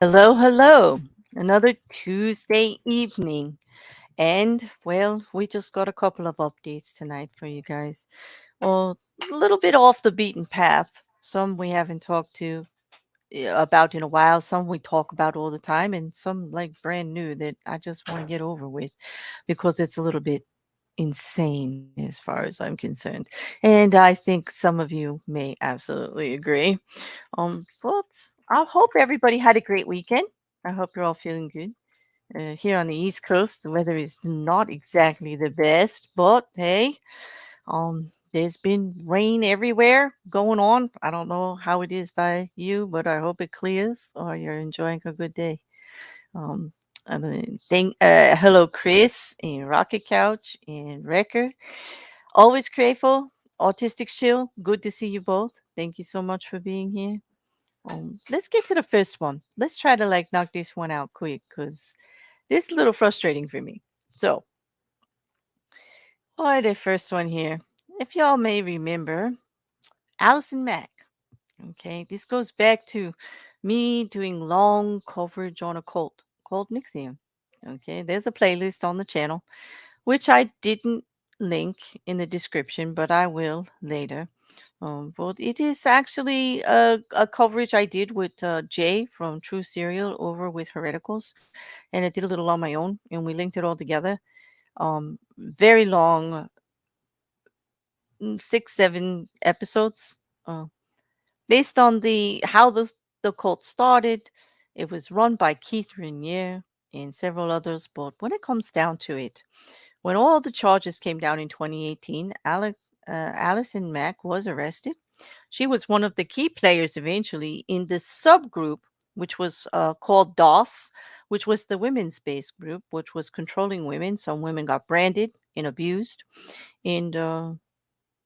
Hello, hello. Another Tuesday evening. And, well, we just got a couple of updates tonight for you guys. Well, a little bit off the beaten path. Some we haven't talked to about in a while. Some we talk about all the time. And some like brand new that I just want to get over with because it's a little bit insane as far as I'm concerned. And I think some of you may absolutely agree. But I hope everybody had a great weekend. I hope you're all feeling good. Here on the East Coast, the weather is not exactly the best, but hey, there's been rain everywhere going on. I don't know how it is by you, but I hope it clears or you're enjoying a good day. Um, and then hello, Chris and Rocket Couch and Wrecker. Always grateful. Autistic Shield, good to see you both. Thank you so much for being here. Let's get to the first one. Let's try to like knock this one out quick because this is a little frustrating for me. So, all right, the first one here. If y'all may remember, Allison Mack. Okay, this goes back to me doing long coverage on a cult called Nixium. Okay, there's a playlist on the channel, which I didn't link in the description, but I will later. But it is actually a coverage I did with Jay from True Serial over with Hereticals, and I did a little on my own, and we linked it all together. Very long, 6, 7 episodes, based on the cult started. It was run by Keith Raniere and several others, but when it comes down to it, when all the charges came down in 2018, Allison Mack was arrested. She was one of the key players eventually in the subgroup, which was called DOS, which was the women's based group, which was controlling women. Some women got branded and abused. And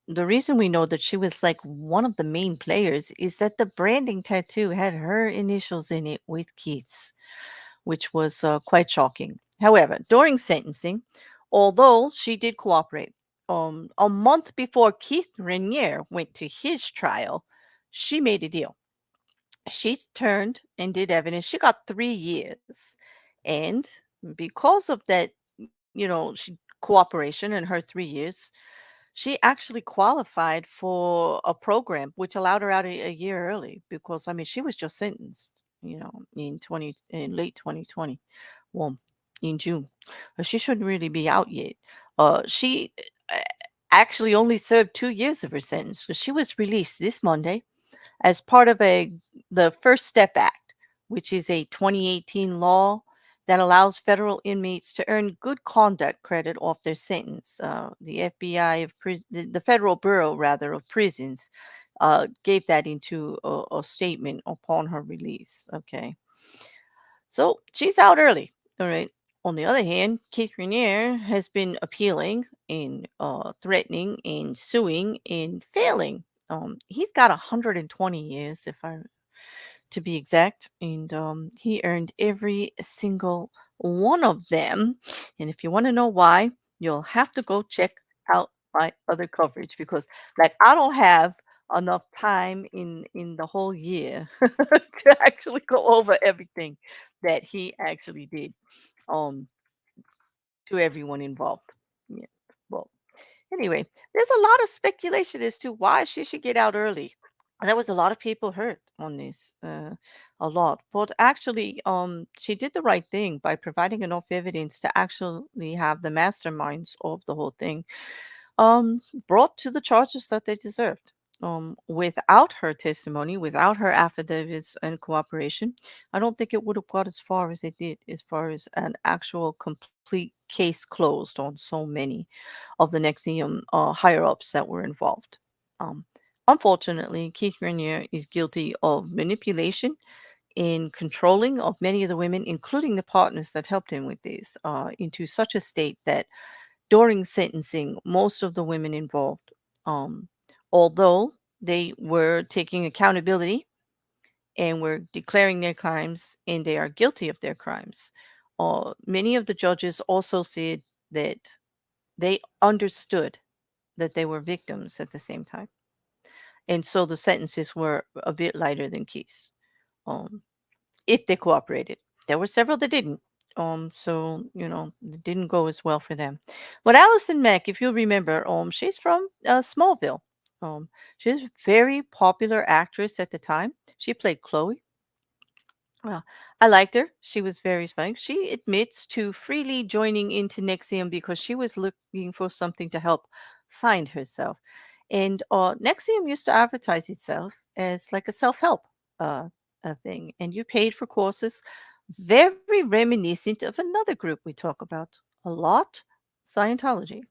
the reason we know that she was like one of the main players is that the branding tattoo had her initials in it with Keith's, which was quite shocking. However, during sentencing, although she did cooperate, a month before Keith Raniere went to his trial, she made a deal. She turned and did evidence. She got 3 years. And because of that, cooperation in her 3 years, she actually qualified for a program which allowed her out a year early because I mean she was just sentenced, in late 2020, well, in June. She shouldn't really be out yet. She actually only served 2 years of her sentence because she was released this Monday as part of the First Step Act, which is a 2018 law that allows federal inmates to earn good conduct credit off their sentence. The FBI the Federal Bureau rather of Prisons gave that into a statement upon her release. Okay, so she's out early. All right. On the other hand, Keith Raniere has been appealing and threatening and suing and failing. He's got 120 years, if I to be exact, and he earned every single one of them. And if you want to know why, you'll have to go check out my other coverage because, like, I don't have enough time in the whole year to actually go over everything that he actually did um to everyone involved. Yeah. Well, anyway, there's a lot of speculation as to why she should get out early. There was a lot of people hurt on this, a lot. But actually, she did the right thing by providing enough evidence to actually have the masterminds of the whole thing brought to the charges that they deserved. Without her testimony, without her affidavits and cooperation, I don't think it would have got as far as it did, as far as an actual complete case closed on so many of the Nexium higher ups that were involved. Um, Unfortunately, Keith Raniere is guilty of manipulation in controlling of many of the women, including the partners that helped him with this, into such a state that during sentencing, most of the women involved, um, although they were taking accountability and were declaring their crimes and they are guilty of their crimes, many of the judges also said that they understood that they were victims at the same time. And so the sentences were a bit lighter than Keith's. Um, if they cooperated. There were several that didn't. So it didn't go as well for them. But Allison Mack, if you remember, she's from Smallville. She's a very popular actress at the time. She played Chloe. Well, I liked her. She was very funny. She admits to freely joining into Nexium because she was looking for something to help find herself. And Nexium used to advertise itself as like a self-help uh, thing, and you paid for courses, very reminiscent of another group we talk about a lot, Scientology.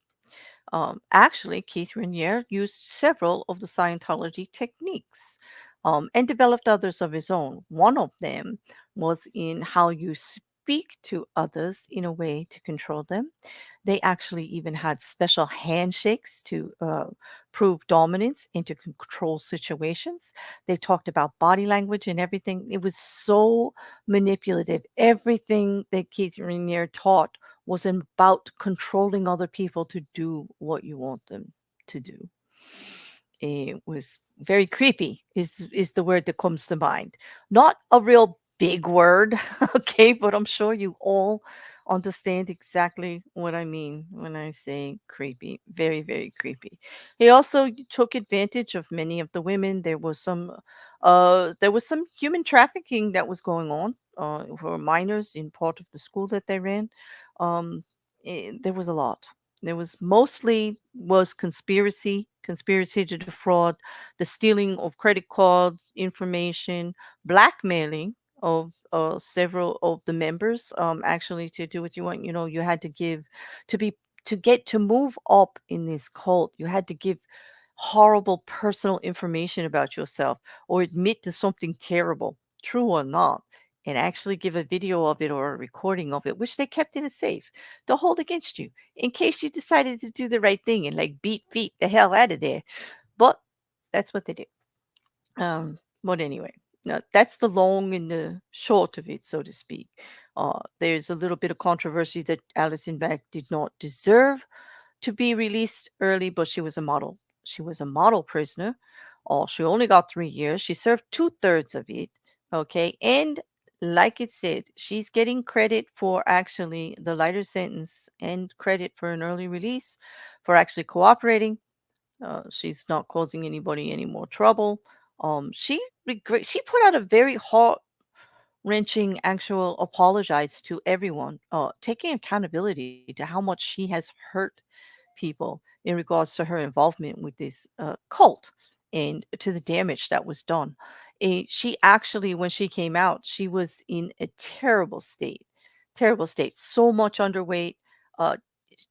Actually, Keith Raniere used several of the Scientology techniques and developed others of his own. One of them was in how you speak to others in a way to control them. They actually even had special handshakes to prove dominance and to control situations. They talked about body language and everything. It was so manipulative. Everything that Keith Raniere taught was about controlling other people to do what you want them to do. It was very creepy is the word that comes to mind. Not a real big word, okay, but I'm sure you all understand exactly what I mean when I say creepy. Very, very creepy. He also took advantage of many of the women. There was some human trafficking that was going on for minors in part of the school that they ran. There was a lot. There was mostly was conspiracy to defraud, the stealing of credit card information, blackmailing of several of the members. Actually, to do what you want, you had to give to be to get to move up in this cult. You had to give horrible personal information about yourself or admit to something terrible, true or not, and actually give a video of it or a recording of it, which they kept in a safe to hold against you in case you decided to do the right thing and like beat feet the hell out of there. But that's what they did. But anyway, that's the long and the short of it, so to speak. There's a little bit of controversy that Alison Beck did not deserve to be released early, but she was a model. She was a model prisoner. She only got 3 years. She served 2/3 of it. Okay. And like it said, she's getting credit for actually the lighter sentence and credit for an early release for actually cooperating. She's not causing anybody any more trouble. She put out a very heart wrenching actual apologize to everyone, taking accountability to how much she has hurt people in regards to her involvement with this cult and to the damage that was done. She actually, when she came out, she was in a terrible state, so much underweight, uh,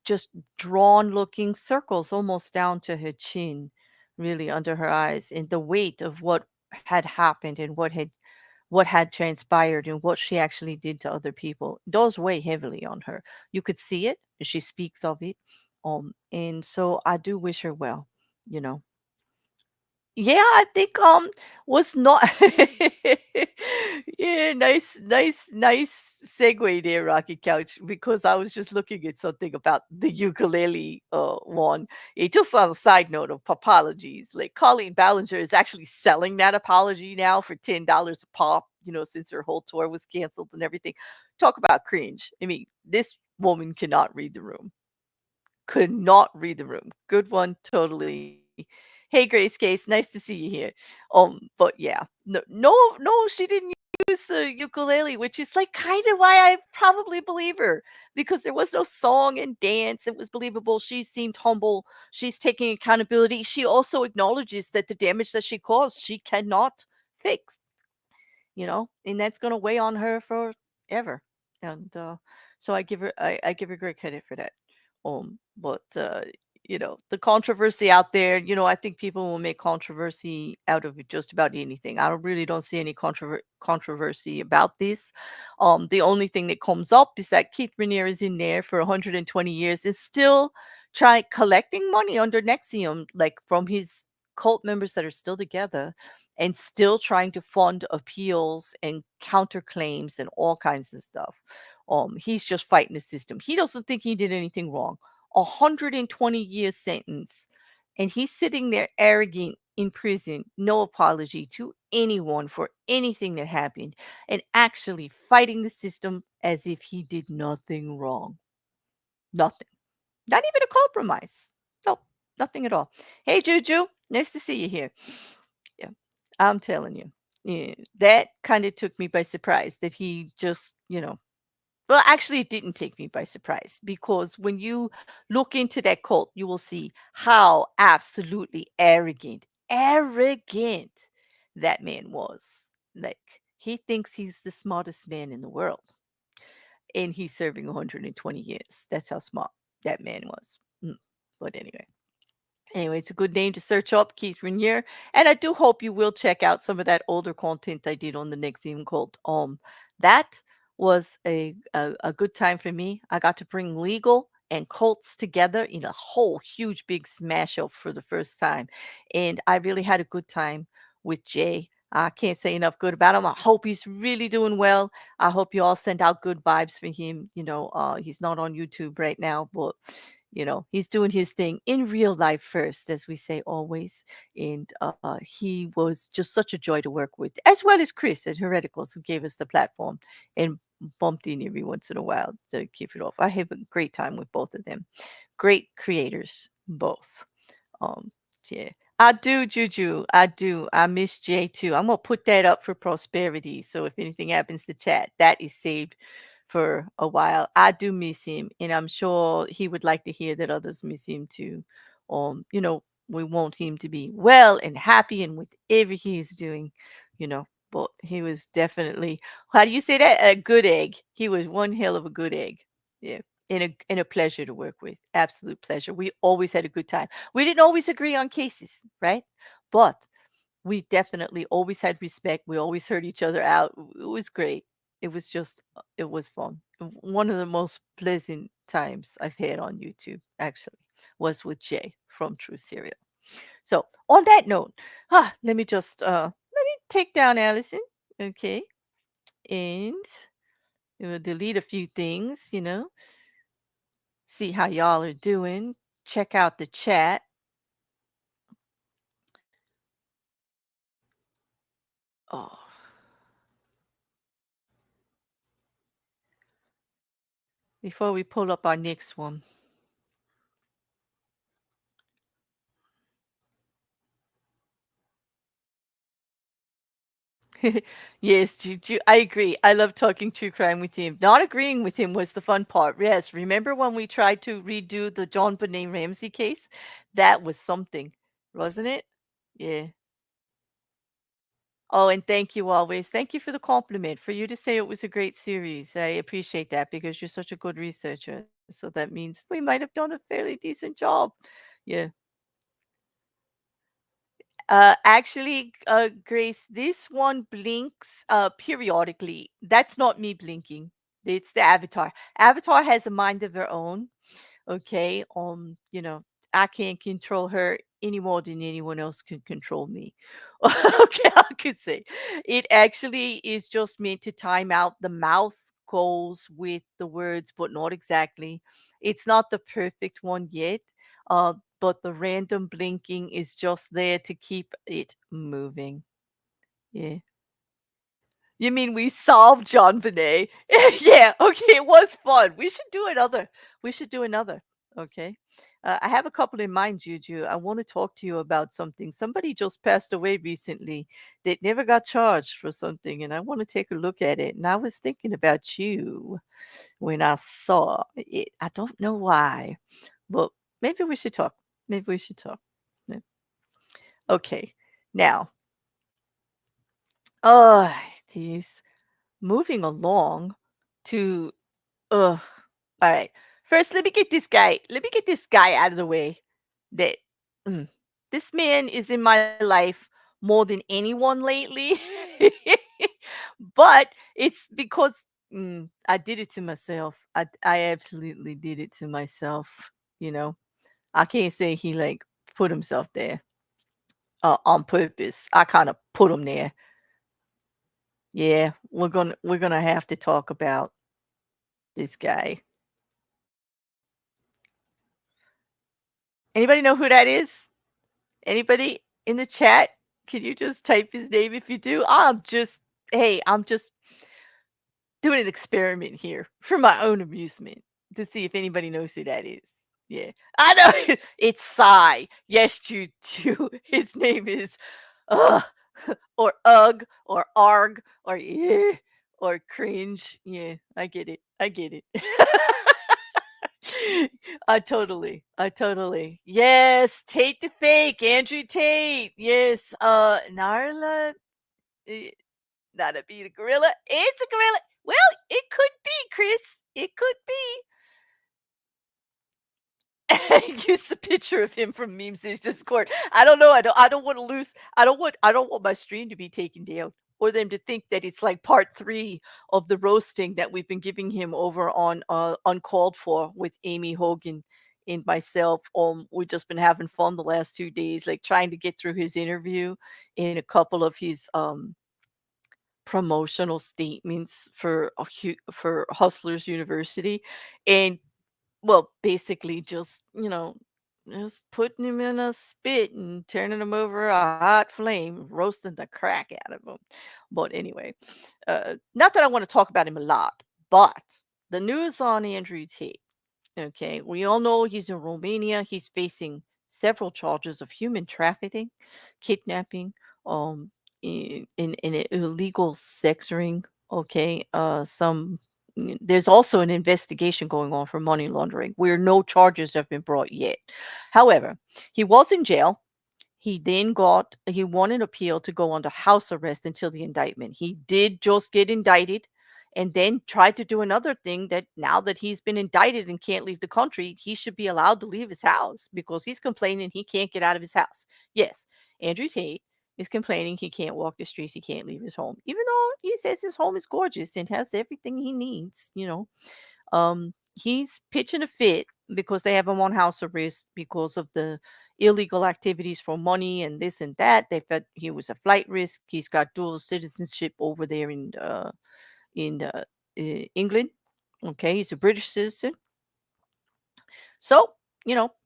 just drawn looking circles almost down to her chin, really under her eyes, and the weight of what had happened and what had transpired and what she actually did to other people does weigh heavily on her. You could see it. She speaks of it. And so I do wish her well, you know. Yeah, I think was not yeah, nice segue there, Rocky Couch, because I was just looking at something about the ukulele one. It just on a side note of apologies. Like Colleen Ballinger is actually selling that apology now for $10 a pop, since her whole tour was canceled and everything. Talk about cringe. I mean, this woman cannot read the room. Could not read the room. Good one, totally. Hey, Grace Case, nice to see you here. But yeah, no, she didn't use the ukulele, which is like kind of why I probably believe her because there was no song and dance. It was believable. She seemed humble. She's taking accountability. She also acknowledges that the damage that she caused, she cannot fix, and that's going to weigh on her forever. And so I give her great credit for that. But the controversy out there, I think people will make controversy out of just about anything. I really don't see any controversy about this. The only thing that comes up is that Keith Raniere is in there for 120 years and still try collecting money under Nexium, like from his cult members that are still together and still trying to fund appeals and counterclaims and all kinds of stuff. He's just fighting the system. He doesn't think he did anything wrong. 120-year sentence, and he's sitting there arrogant in prison, no apology to anyone for anything that happened, and actually fighting the system as if he did nothing wrong. Nothing. Not even a compromise. Nope, nothing at all. Hey, Juju, nice to see you here. Yeah, I'm telling you, yeah, that kind of took me by surprise that he just, well, actually, it didn't take me by surprise because when you look into that cult, you will see how absolutely arrogant that man was. Like, he thinks he's the smartest man in the world, and he's serving 120 years. That's how smart that man was. But anyway, it's a good name to search up, Keith Rainier. And I do hope you will check out some of that older content I did on the Nexium cult. That was a good time for me. I got to bring legal and cults together in a whole huge big smash up for the first time. And I really had a good time with Jay. I can't say enough good about him. I hope he's really doing well. I hope you all send out good vibes for him. He's not on YouTube right now, but he's doing his thing in real life first, as we say always. And he was just such a joy to work with, as well as Chris at Hereticals, who gave us the platform and bumped in every once in a while to keep it off. I have a great time with both of them. Great creators, both. Um, yeah. I do, Juju. I do. I miss Jay too. I'm gonna put that up for prosperity. So if anything happens to chat, that is saved for a while. I do miss him, and I'm sure he would like to hear that others miss him too. We want him to be well and happy and whatever he's doing, you know. But he was definitely, how do you say that? A good egg. He was one hell of a good egg. Yeah. And a pleasure to work with. Absolute pleasure. We always had a good time. We didn't always agree on cases, right? But we definitely always had respect. We always heard each other out. It was great. It was fun. One of the most pleasant times I've had on YouTube, actually, was with Jay from True Serial. So, on that note, let me take down Allison, okay, and we'll delete a few things, see how y'all are doing. Check out the chat. Oh, before we pull up our next one. Yes, Juju, I agree. I love talking true crime with him. Not agreeing with him was the fun part. Yes, remember when we tried to redo the John Benet Ramsey case? That was something, wasn't it? Yeah. Oh, and thank you always. Thank you for the compliment. For you to say it was a great series, I appreciate that because you're such a good researcher. So that means we might have done a fairly decent job. Yeah. Actually, Grace, this one blinks periodically. That's not me blinking. It's the avatar. Avatar has a mind of her own. Okay. I can't control her any more than anyone else can control me. Okay, I could say it actually is just meant to time out. The mouth goes with the words, but not exactly. It's not the perfect one yet. But the random blinking is just there to keep it moving. Yeah. You mean we solved John Bonet? Yeah, okay, it was fun. We should do another. Okay. I have a couple in mind, Juju. I want to talk to you about something. Somebody just passed away recently that never got charged for something, and I want to take a look at it. And I was thinking about you when I saw it. I don't know why, but maybe we should talk. Maybe we should talk. Yeah. Okay. Now, oh, geez. Moving along to ugh. All right. First, let me get this guy out of the way. That mm, this man is in my life more than anyone lately. But it's because I did it to myself. I absolutely did it to myself, you know. I can't say he like put himself there on purpose. I kind of put him there. Yeah, we're gonna have to talk about this guy. Anybody know who that is? Anybody? in the chat, can you just type his name if you do? I'm just doing an experiment here for my own amusement to see if anybody knows who that is. Yeah, I know it's Psy. Yes, you. His name is, uh, or ugh, or arg, or yeah, or cringe. Yeah, I get it. I get it. I totally. Yes, Tate the fake, Andrew Tate. Yes, Narla, eh, not a beat a gorilla. It's a gorilla. Well, it could be, Chris. It could be. Use the picture of him from memes in his Discord. I don't know. I don't want to lose. I don't want my stream to be taken down or them to think that it's like part 3 of the roasting that we've been giving him over on Uncalled For with Amy Hogan and myself. We've just been having fun the last 2 days, like trying to get through his interview and a couple of his promotional statements for Hustlers University. And well, basically just putting him in a spit and turning him over a hot flame, roasting the crack out of him. But anyway, not that I want to talk about him a lot, but the news on Andrew Tate. Okay, we all know he's in Romania. He's facing several charges of human trafficking, kidnapping, in an illegal sex ring. Okay, there's also an investigation going on for money laundering where no charges have been brought yet. However, he was in jail. He won an appeal to go under house arrest until the indictment. He did just get indicted and then tried to do another thing that now that he's been indicted and can't leave the country, he should be allowed to leave his house because he's complaining he can't get out of his house. Yes, Andrew Tate is complaining he can't walk the streets, he can't leave his home, even though he says his home is gorgeous and has everything he needs. He's pitching a fit because they have him on house arrest because of the illegal activities for money and this and that. They felt he was a flight risk. He's got dual citizenship over there in England. Okay, he's a British citizen. So,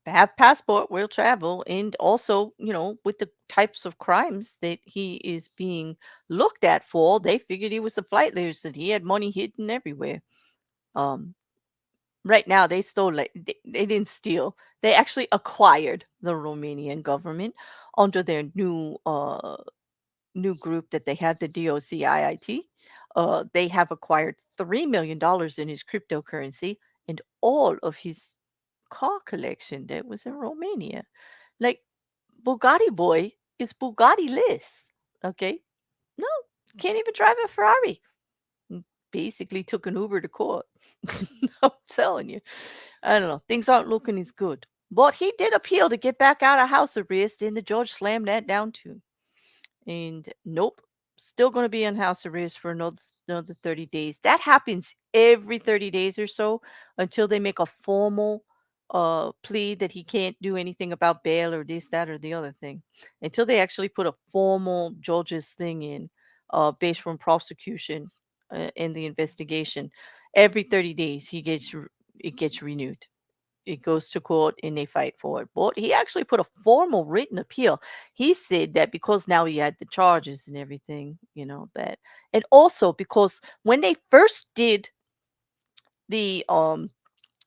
have passport, will travel, and also, with the types of crimes that he is being looked at for, they figured he was a flight risk and he had money hidden everywhere. Um, Right now, they stole they didn't steal. They actually acquired the Romanian government under their new group that they have, the DOCIIT. They have acquired $3 million in his cryptocurrency and all of his car collection that was in Romania. Like Bugatti boy is Bugatti-less. Okay? No, can't even drive a Ferrari. Basically took an Uber to court. I'm telling you. I don't know. Things aren't looking as good. But he did appeal to get back out of house arrest, and the judge slammed that down too. And nope, still going to be on house arrest for another 30 days. That happens every 30 days or so until they make a formal plea that he can't do anything about bail or this, that, or the other thing. Until they actually put a formal judge's thing in based from prosecution in the investigation. Every 30 days it gets renewed. It goes to court and they fight for it. But he actually put a formal written appeal. He said that because now he had the charges and everything, that, and also because when they first did the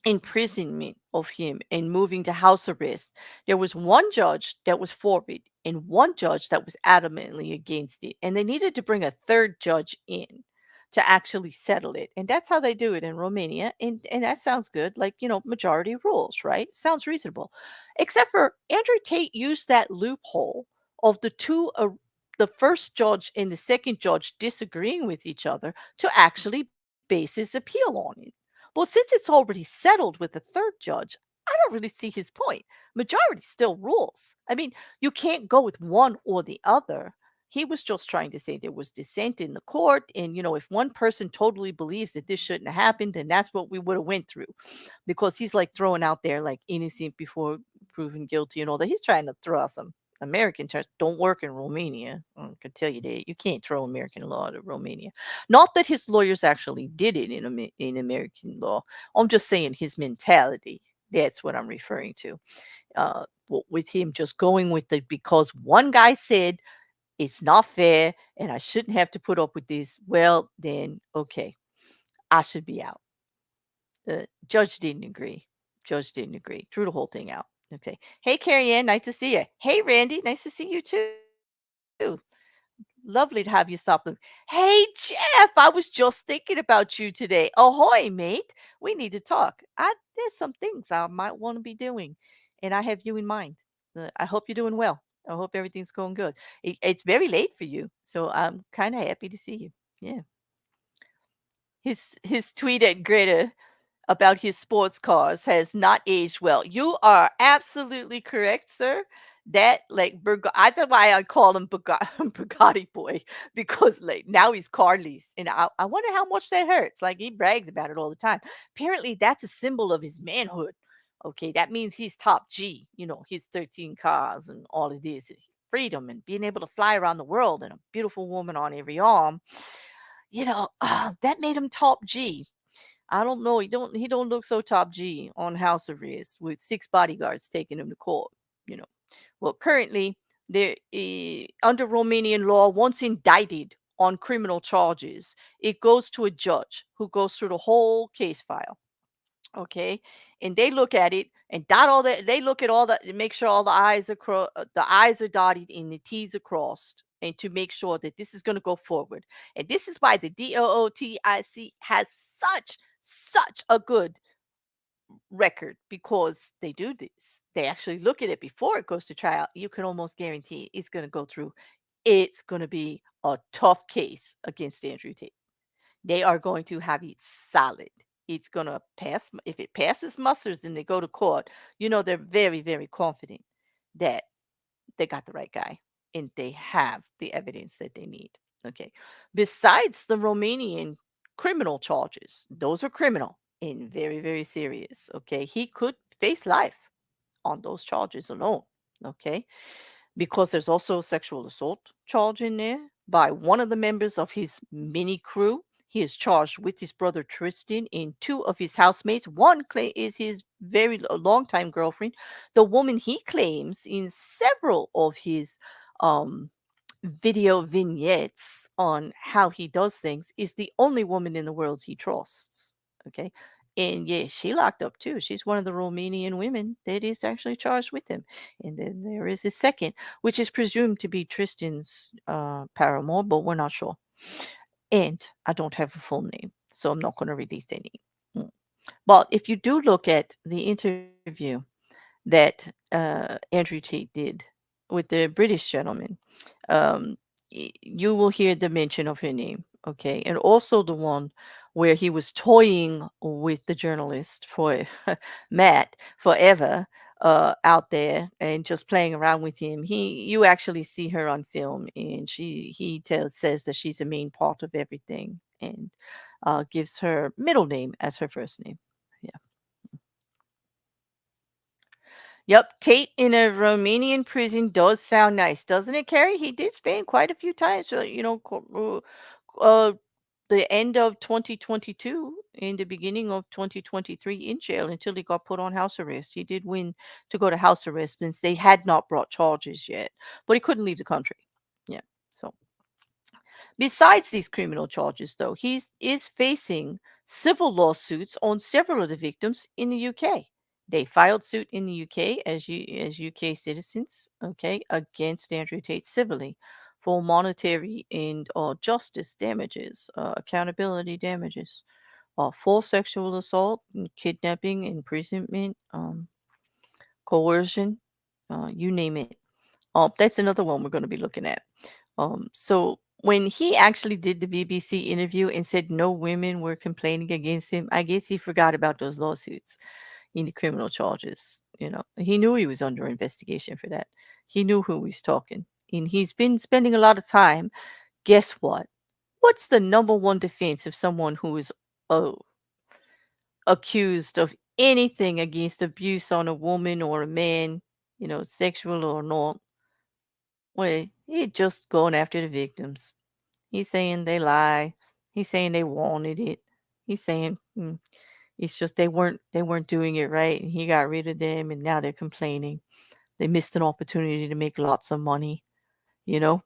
imprisonment of him and moving to house arrest, there was one judge that was for it and one judge that was adamantly against it. And they needed to bring a third judge in to actually settle it. And that's how they do it in Romania. And that sounds good. Like, majority rules, right? Sounds reasonable. Except for Andrew Tate used that loophole of the first judge and the second judge disagreeing with each other to actually base his appeal on it. Well, since it's already settled with the third judge, I don't really see his point. Majority still rules. I mean, you can't go with one or the other. He was just trying to say there was dissent in the court, and if one person totally believes that this shouldn't have happened, then that's what we would have went through. Because he's like throwing out there like innocent before proven guilty and all that. He's trying to throw out some American terms. Don't work in Romania. I can tell you that you can't throw American law to Romania. Not that his lawyers actually did it in American law. I'm just saying his mentality. That's what I'm referring to. But with him just going with it because one guy said it's not fair and I shouldn't have to put up with this, well, then okay, I should be out. The judge didn't agree. Judge didn't agree. Threw the whole thing out. Okay. Hey, Carrie Ann, nice to see you. Hey, Randy, nice to see you too. Lovely to have you stop them. Hey, Jeff, I was just thinking about you today. Ahoy, mate. We need to talk. There's some things I might want to be doing, and I have you in mind. I hope you're doing well. I hope everything's going good. It's very late for you, so I'm kind of happy to see you. Yeah. His tweet at Greta about his sports cars has not aged well. You are absolutely correct, sir. That like that's why I call him Bugatti boy, because like now he's car lease, and I wonder how much that hurts. Like he brags about it all the time. Apparently, that's a symbol of his manhood. Okay, that means he's top G. His 13 cars and all of this freedom and being able to fly around the world and a beautiful woman on every arm. That made him top G. I don't know. He don't look so top G on house arrest with 6 bodyguards taking him to court. You know. Well, currently there under Romanian law, once indicted on criminal charges, it goes to a judge who goes through the whole case file. Okay, and they look at it and dot all the. They look at all the make sure all the I's are dotted and the T's are crossed, and to make sure that this is going to go forward. And this is why the DOOTIC has such a good record, because they do this. They actually look at it before it goes to trial. You can almost guarantee it's going to go through. It's going to be a tough case against Andrew Tate. They are going to have it solid. It's going to pass. If it passes musters and they go to court, they're very, very confident that they got the right guy and they have the evidence that they need. Okay. Besides the Romanian criminal charges, those are criminal and very, very serious. Okay. He could face life on those charges alone. Okay, because there's also a sexual assault charge in there by one of the members of his mini crew. He is charged with his brother Tristan and 2 of his housemates. One is his very longtime girlfriend, the woman he claims in several of his um, video vignettes on how he does things is the only woman in the world he trusts. Okay. And yeah, she locked up too. She's one of the Romanian women that is actually charged with him. And then there is his second, which is presumed to be Tristan's paramour, but we're not sure. And I don't have a full name, so I'm not going to release their name. But if you do look at the interview that Andrew Tate did with the British gentleman, um, you will hear the mention of her name. Okay. And also the one where he was toying with the journalist for Matt forever out there and just playing around with him. You actually see her on film, and says that she's a main part of everything, and gives her middle name as her first name. Yeah. Yep, Tate in a Romanian prison does sound nice, doesn't it, Carrie? He did spend quite a few times, the end of 2022 and the beginning of 2023 in jail until he got put on house arrest. He did win to go to house arrest since they had not brought charges yet, but he couldn't leave the country. Yeah, so. Besides these criminal charges, though, he is facing civil lawsuits on several of the victims in the UK. They filed suit in the UK as UK citizens, okay, against Andrew Tate civilly for monetary and justice damages, accountability damages, for sexual assault, and kidnapping, imprisonment, coercion, you name it. That's another one we're going to be looking at. So when he actually did the BBC interview and said no women were complaining against him, I guess he forgot about those lawsuits in the criminal charges. He knew he was under investigation for that. He knew who he was talking, and he's been spending a lot of time. Guess what? What's the number one defense of someone who is uh, accused of anything against abuse on a woman or a man, sexual or not? Well, he just going after the victims. He's saying they lie. He's saying they wanted it. He's saying it's just they weren't doing it right, and he got rid of them, and now they're complaining. They missed an opportunity to make lots of money, you know?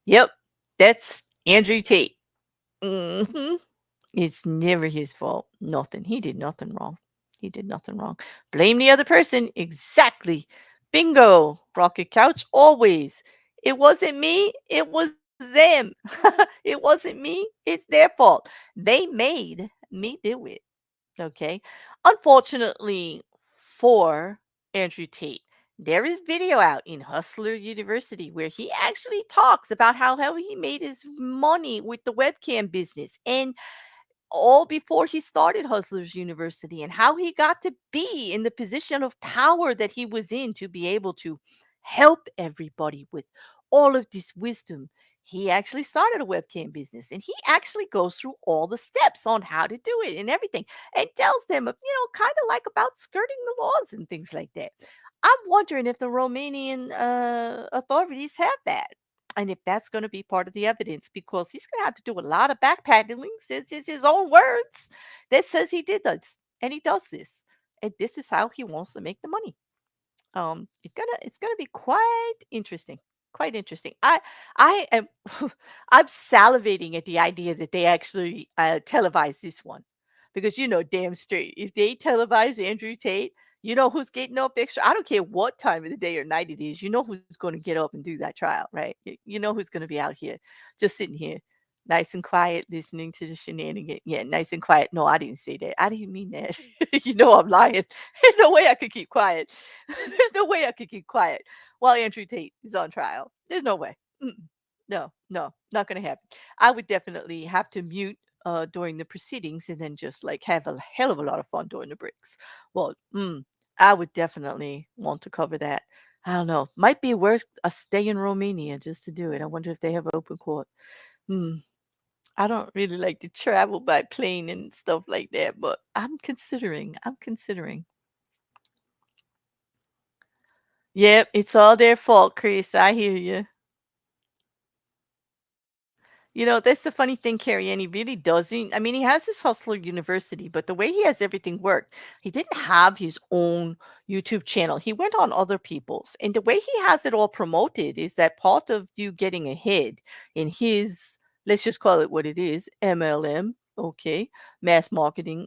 Yep, that's Andrew Tate. Mhm. It's never his fault. Nothing. He did nothing wrong. He did nothing wrong. Blame the other person. Exactly. Bingo. Rocket couch always. It wasn't me. It was them. It wasn't me. It's their fault. They made me do it. Okay. Unfortunately for Andrew Tate, there is video out in Hustler University where he actually talks about how he made his money with the webcam business. And all before he started Hustlers University and how he got to be in the position of power that he was in to be able to help everybody with all of this wisdom. He actually started a webcam business and he actually goes through all the steps on how to do it and everything and tells them, kind of like about skirting the laws and things like that. I'm wondering if the Romanian authorities have that. And if that's going to be part of the evidence, because he's going to have to do a lot of backpedaling since it's his own words that says he did this and he does this. And this is how he wants to make the money. It's gonna be quite interesting. Quite interesting. I am I'm salivating at the idea that they actually televise this one, because damn straight if they televise Andrew Tate, you know who's getting up extra. I don't care what time of the day or night it is. You know who's going to get up and do that trial, right? You know who's going to be out here, just sitting here, nice and quiet, listening to the shenanigan. Yeah, nice and quiet. No, I didn't say that. I didn't mean that. I'm lying. There's no way I could keep quiet. There's no way I could keep quiet while Andrew Tate is on trial. There's no way. Mm-mm. No, no, not going to happen. I would definitely have to mute during the proceedings and then just like have a hell of a lot of fun during the breaks. Well, I would definitely want to cover that. I don't know. Might be worth a stay in Romania just to do it. I wonder if they have open court. Hmm. I don't really like to travel by plane and stuff like that, but I'm considering. I'm considering. Yep, it's all their fault, Chris. I hear you. That's the funny thing, Carrie, and he really doesn't. I mean, he has his Hustler University, but the way he has everything worked, he didn't have his own YouTube channel. He went on other people's. And the way he has it all promoted is that part of you getting ahead in his, let's just call it what it is, MLM, okay, mass marketing,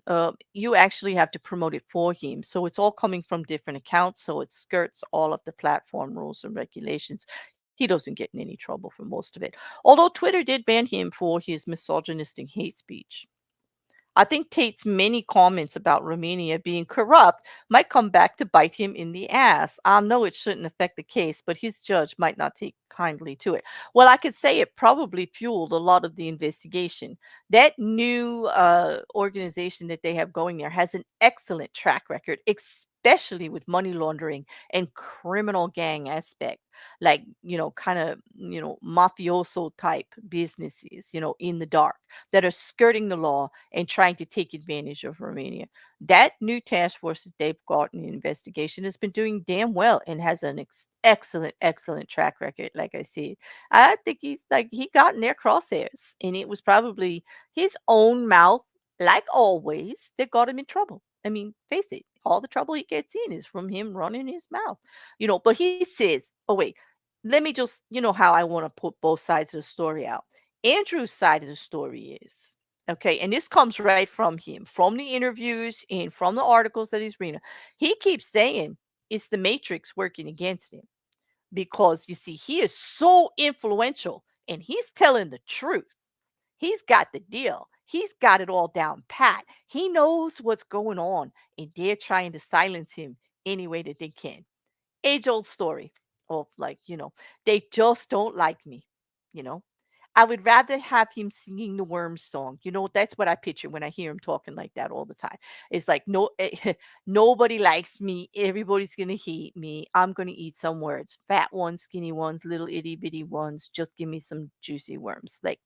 you actually have to promote it for him. So it's all coming from different accounts. So it skirts all of the platform rules and regulations. He doesn't get in any trouble for most of it. Although Twitter did ban him for his misogynistic hate speech. I think Tate's many comments about Romania being corrupt might come back to bite him in the ass. I know it shouldn't affect the case, but his judge might not take kindly to it. Well, I could say it probably fueled a lot of the investigation. That new organization that they have going there has an excellent track record, especially with money laundering and criminal gang aspect, like, kind of, mafioso type businesses, in the dark that are skirting the law and trying to take advantage of Romania. That new task force that they've got in investigation has been doing damn well and has an excellent, excellent track record. Like I said, I think he got in their crosshairs, and it was probably his own mouth, like always, that got him in trouble. I mean, face it, all the trouble he gets in is from him running his mouth, But he says, "Oh wait, let me just, how I want to put both sides of the story out." Andrew's side of the story is, okay, and this comes right from him, from the interviews and from the articles that he's reading. He keeps saying it's the Matrix working against him because, you see, he is so influential and he's telling the truth. He's got the deal. He's got it all down pat. He knows what's going on, and they're trying to silence him any way that they can. Age old story of, like, they just don't like me. You know, I would rather have him singing the Worms song. That's what I picture when I hear him talking like that all the time. It's like, no, nobody likes me. Everybody's gonna hate me. I'm gonna eat some words, fat ones, skinny ones, little itty bitty ones. Just give me some juicy worms. Like,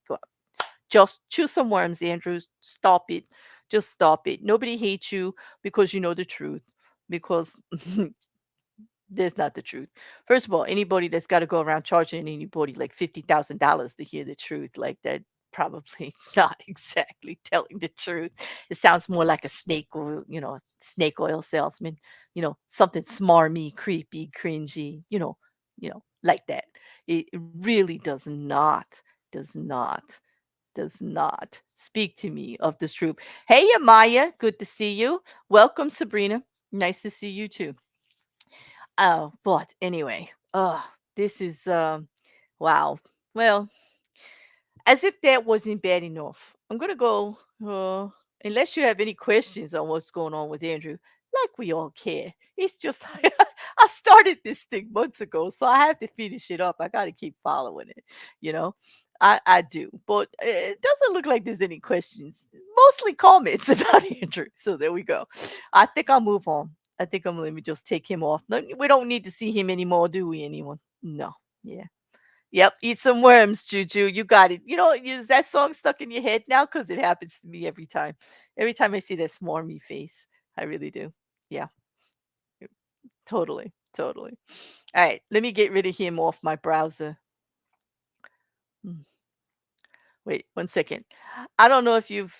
just chew some worms, Andrew. Stop it. Just stop it. Nobody hates you because you know the truth. Because there's not the truth. First of all, anybody that's got to go around charging anybody like $50,000 to hear the truth like that, probably not exactly telling the truth. It sounds more like a snake oil, snake oil salesman, something smarmy, creepy, cringy, like that. It really does not, does not speak to me of this truth. Hey, Amaya, good to see you. Welcome, Sabrina. Nice to see you too. Oh, but anyway, this is wow. Well, as if that wasn't bad enough, I'm gonna go. Unless you have any questions on what's going on with Andrew, like we all care. It's just I started this thing months ago, so I have to finish it up. I got to keep following it, you know. I do, but it doesn't look like there's any questions. Mostly comments about Andrew. So there we go. I think I'll move on. I think I'm let me just take him off. No, we don't need to see him anymore, do we? Anyone? No. Yeah. Yep, eat some worms, Juju. You got it. Is that song stuck in your head now? Because it happens to me every time. Every time I see that smarmy face, I really do. Yeah, totally, totally. All right, let me get rid of him off my browser. Mm, Wait, 1 second. I don't know if you've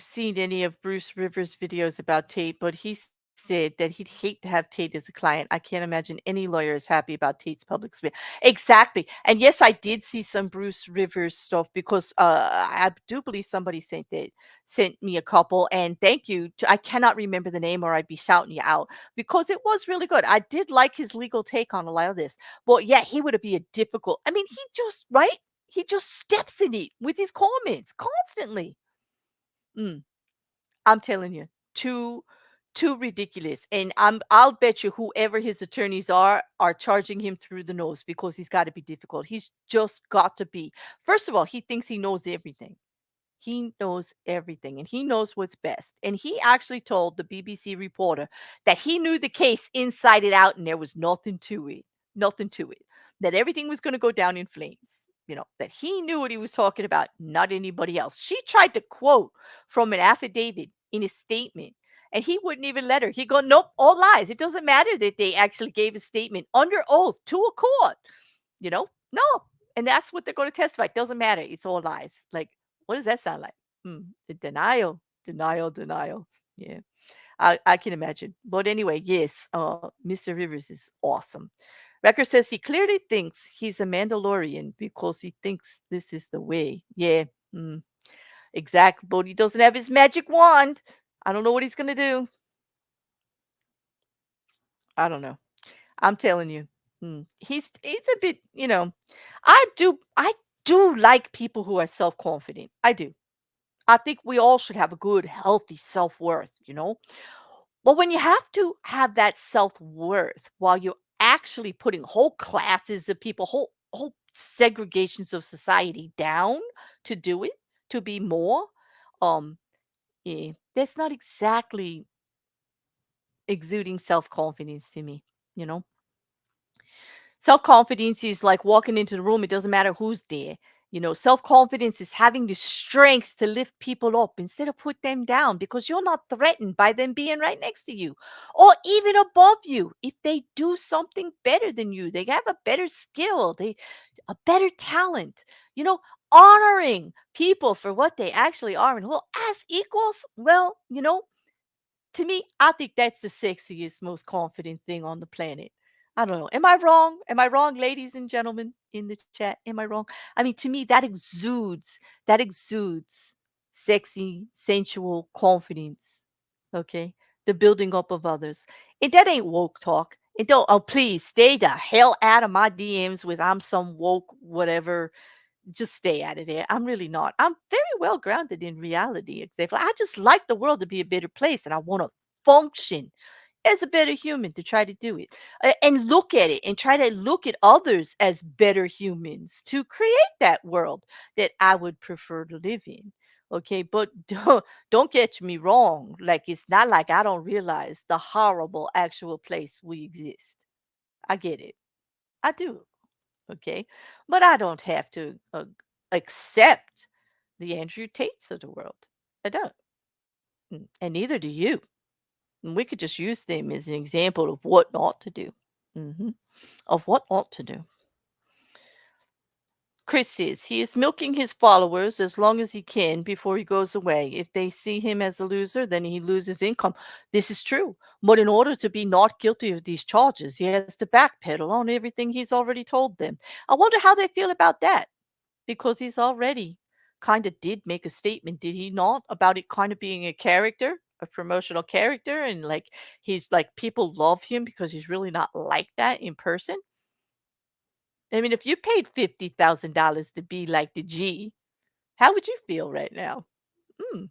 seen any of Bruce Rivers' videos about Tate, but he said that he'd hate to have Tate as a client. I can't imagine any lawyer is happy about Tate's public spin. Exactly. And yes, I did see some Bruce Rivers stuff because I do believe somebody sent me a couple. And thank you. I cannot remember the name or I'd be shouting you out because it was really good. I did like his legal take on a lot of this. But yeah, he would be a difficult. I mean, he just right. He just steps in it with his comments constantly. Mm. I'm telling you, too ridiculous. And I'll bet you whoever his attorneys are charging him through the nose because he's got to be difficult. He's just got to be. First of all, he thinks he knows everything. He knows everything and he knows what's best. And he actually told the BBC reporter that he knew the case inside and out and there was nothing to it. Nothing to it. That everything was going to go down in flames. That he knew what he was talking about, not anybody else. She tried to quote from an affidavit in his statement and he wouldn't even let her. He go, nope, all lies. It doesn't matter that they actually gave a statement under oath to a court. No. And that's what they're going to testify. It doesn't matter. It's all lies. Like, what does that sound like? Denial, denial, denial. Yeah, I can imagine. But anyway, yes, Mr. Rivers is awesome. Record says he clearly thinks he's a Mandalorian because he thinks this is the way. Yeah, exactly. But he doesn't have his magic wand. I don't know what he's going to do. I don't know. I'm telling you. He's a bit, I do like people who are self-confident. I do. I think we all should have a good, healthy self-worth. But when you have to have that self-worth while you're actually putting whole classes of people, whole segregations of society down to do it, to be more, um, that's not exactly exuding self-confidence to me, you know? Self-confidence is like walking into the room, it doesn't matter who's there. Self-confidence is having the strength to lift people up instead of put them down because you're not threatened by them being right next to you or even above you. If they do something better than you, they have a better skill, they a better talent, you know, honoring people for what they actually are and well as equals. Well, to me, I think that's the sexiest, most confident thing on the planet. I don't know. Am I wrong? Am I wrong, ladies and gentlemen in the chat? Am I wrong? I mean, to me, that exudes sexy, sensual confidence. Okay. The building up of others. And that ain't woke talk. And don't, oh, please stay the hell out of my DMs with I'm some woke, whatever, just stay out of there. I'm really not. I'm very well grounded in reality. Example. I just like the world to be a better place, and I want to function as a better human to try to do it and look at it and try to look at others as better humans to create that world that I would prefer to live in. Okay, but don't get me wrong. Like it's not like I don't realize the horrible actual place we exist. I get it. I do. Okay. But I don't have to accept the Andrew Tates of the world. I don't. And neither do you. And we could just use them as an example of what not to do. Of what not to do. Chris says he is milking his followers as long as he can before he goes away. If they see him as a loser, then he loses income. This is true. But in order to be not guilty of these charges, he has to backpedal on everything he's already told them. I wonder how they feel about that because he's already kind of did make a statement, did he not, about it kind of being a character, a promotional character, and like he's like people love him because he's really not like that in person. I mean, if you paid $50,000 to be like the G, how would you feel right now? Mm,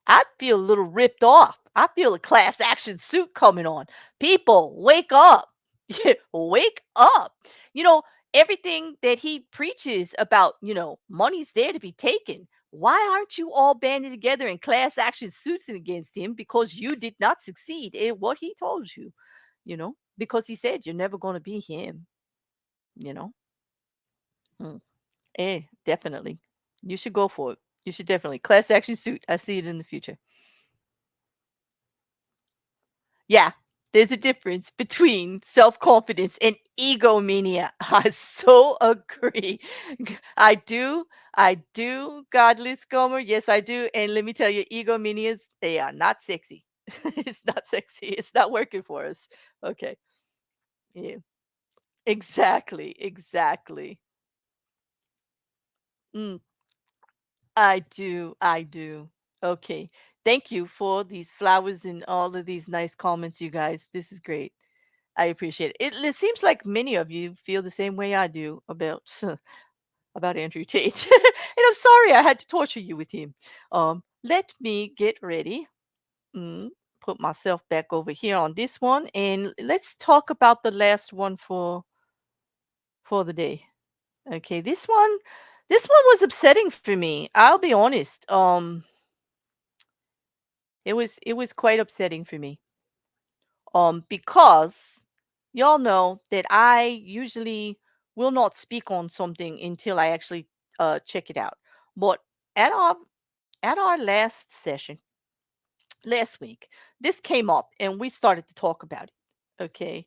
I'd feel a little ripped off. I feel a class action suit coming on. People, wake up. Wake up. You know, everything that he preaches about, money's there to be taken. Why aren't you all banded together in class action suits against him because you did not succeed in what he told you, because he said you're never going to be him, you know? Hmm. Definitely. You should go for it. You should definitely. Class action suit. I see it in the future. Yeah, there's a difference between self-confidence and egomania. I so agree. I do. I do, godless Gomer. Yes, I do. And let me tell you, egomanias, they are not sexy. It's not sexy. It's not working for us. Okay. Yeah. Exactly. Exactly. Mm. I do. I do. Okay. Thank you for these flowers and all of these nice comments, you guys. This is great. I appreciate it. It seems like many of you feel the same way I do about about Andrew Tate. And I'm sorry I had to torture you with him. Let me get ready. Mm, Put myself back over here on this one, and let's talk about the last one for the day. Okay, this one was upsetting for me. I'll be honest. It was quite upsetting for me. Because y'all know that I usually will not speak on something until I actually check it out. But at our at our last session last week, this came up and we started to talk about it. Okay.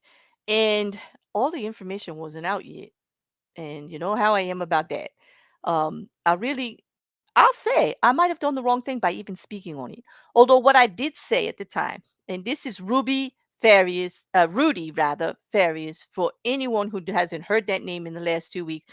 And all the information wasn't out yet. And you know how I am about that. I'll say I might have done the wrong thing by even speaking on it. Although what I did say at the time, and this is Rudy rather Farias, for anyone who hasn't heard that name in the last 2 weeks.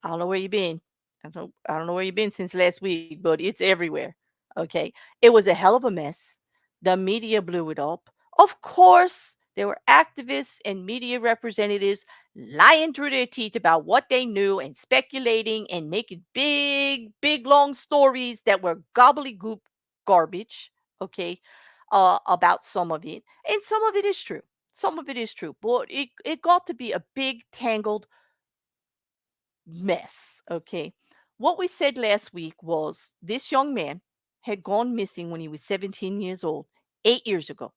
I don't know where you've been. I don't know where you've been since last week, but it's everywhere. Okay. It was a hell of a mess. The media blew it up. Of course, there were activists and media representatives lying through their teeth about what they knew and speculating and making big, big, long stories that were gobbledygook garbage. Okay. About some of it. And some of it is true. Some of it is true. But it got to be a big, tangled mess. Okay. What we said last week was this young man had gone missing when he was 17 years old, 8 years ago.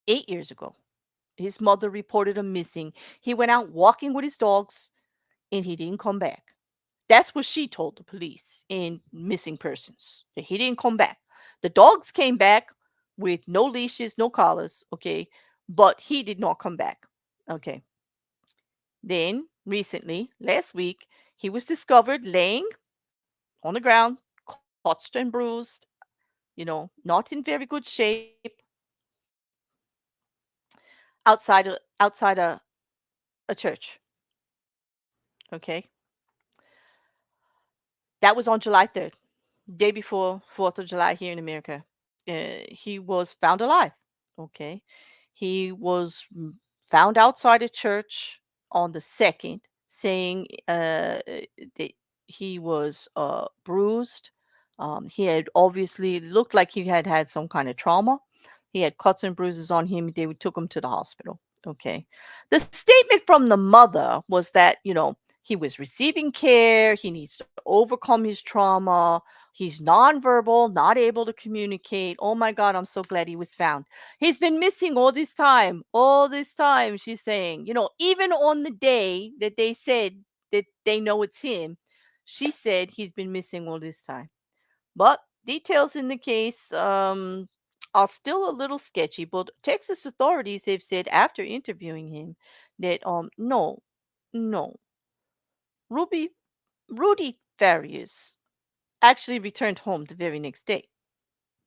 8 years ago. His mother reported him missing. He went out walking with his dogs and he didn't come back. That's what she told the police in missing persons. That he didn't come back. The dogs came back with no leashes, no collars, okay, but he did not come back. Okay. Then recently, last week, he was discovered laying on the ground, clutched and bruised, not in very good shape, outside a church. Okay. That was on July 3rd, day before 4th of July here in America. He was found alive. Okay. He was found outside a church on the 2nd, saying that he was bruised. He had obviously looked like he had had some kind of trauma. He had cuts and bruises on him. They took him to the hospital. Okay. The statement from the mother was that, he was receiving care. He needs to overcome his trauma. He's nonverbal, not able to communicate. Oh my God, I'm so glad he was found. He's been missing all this time, she's saying. Even on the day that they said that they know it's him, she said he's been missing all this time. But details in the case are still a little sketchy. But Texas authorities have said after interviewing him that no, no, Ruby Rudy Farias actually returned home the very next day.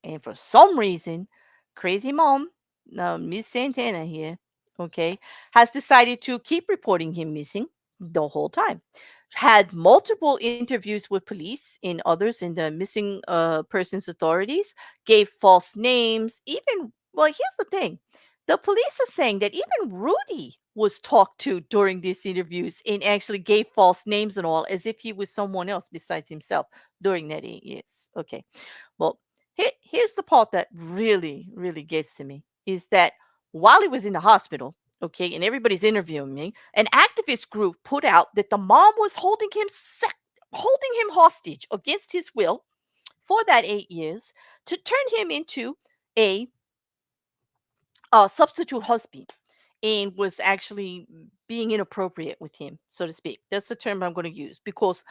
And for some reason, crazy mom, Miss Santana here, okay, has decided to keep reporting him missing the whole time. Had multiple interviews with police and others in the missing persons authorities, gave false names, even, well, here's the thing. The police are saying that even Rudy was talked to during these interviews and actually gave false names and all as if he was someone else besides himself during that 8 years. Okay. Well, here's the part that really, really gets to me is that while he was in the hospital, okay, and everybody's interviewing me, an activist group put out that the mom was holding him hostage against his will for that 8 years to turn him into a substitute husband and was actually being inappropriate with him, so to speak. That's the term I'm going to use because,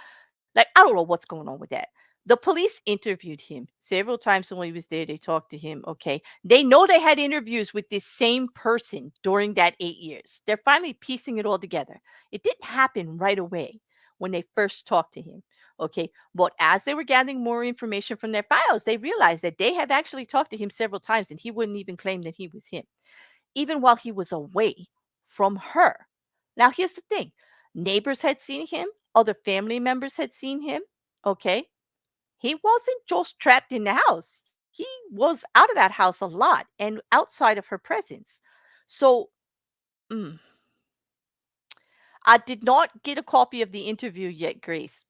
like, I don't know what's going on with that. The police interviewed him several times when he was there. They talked to him. Okay. They know they had interviews with this same person during that 8 years. They're finally piecing it all together. It didn't happen right away when they first talked to him. Okay. But as they were gathering more information from their files, they realized that they had actually talked to him several times and he wouldn't even claim that he was him, even while he was away from her. Now, here's the thing, neighbors had seen him, other family members had seen him. Okay. He wasn't just trapped in the house, he was out of that house a lot and outside of her presence. So, mm, I did not get a copy of the interview yet, Grace,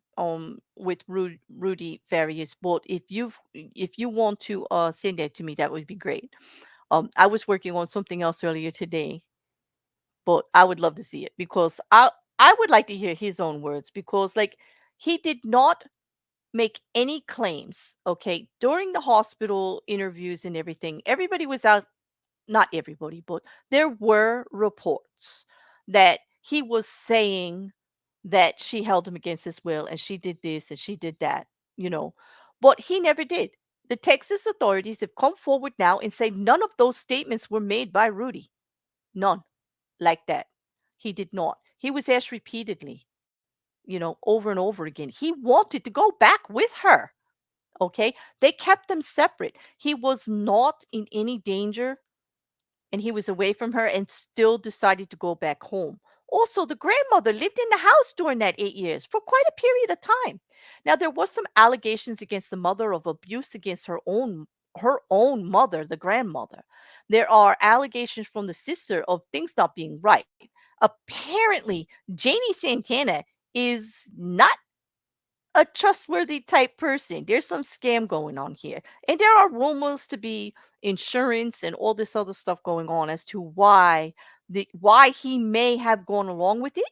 with Rudy Farias. But if you want to send that to me, that would be great. I was working on something else earlier today, but I would love to see it because I would like to hear his own words because, like, he did not make any claims. Okay, during the hospital interviews and everything, everybody was out, not everybody, but there were reports that he was saying that she held him against his will and she did this and she did that, you know, but he never did. The Texas authorities have come forward now and say none of those statements were made by Rudy. None like that. He did not. He was asked repeatedly, over and over again. He wanted to go back with her. Okay. They kept them separate. He was not in any danger and he was away from her and still decided to go back home. Also, the grandmother lived in the house during that 8 years for quite a period of time. Now, there was some allegations against the mother of abuse against her own mother, the grandmother. There are allegations from the sister of things not being right. Apparently, Janie Santana is not a trustworthy type person. There's some scam going on here. And there are rumors to be insurance and all this other stuff going on as to why he may have gone along with it.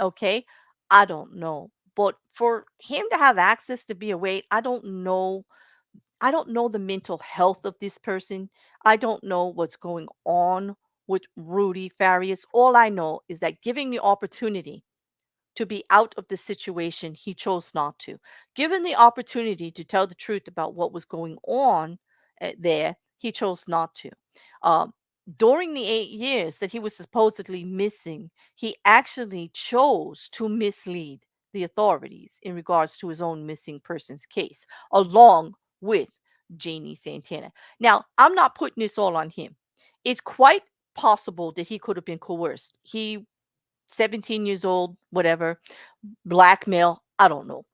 Okay. I don't know. But for him to have access to be away, I don't know. I don't know the mental health of this person. I don't know what's going on with Rudy Farias. All I know is that giving the opportunity to be out of the situation, he chose not to. Given the opportunity to tell the truth about what was going on there, he chose not to. Um, During the 8 years that he was supposedly missing, he actually chose to mislead the authorities in regards to his own missing persons case, along with Janie Santana. Now, I'm not putting this all on him. It's quite possible that he could have been coerced. 17 years old, whatever, blackmail, I don't know.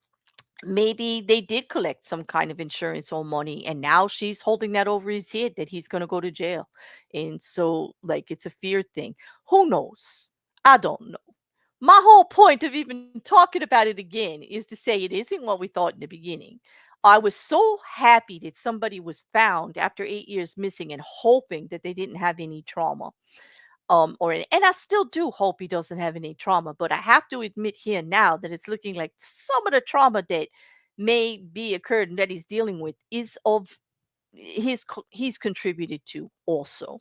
Maybe they did collect some kind of insurance or money, and now she's holding that over his head that he's going to go to jail. And so, like, it's a fear thing. Who knows? I don't know. My whole point of even talking about it again is to say it isn't what we thought in the beginning. I was so happy that somebody was found after 8 years missing and hoping that they didn't have any trauma, and I still do hope he doesn't have any trauma, but I have to admit here now that it's looking like some of the trauma that may be occurred and that he's dealing with is of he's contributed to also.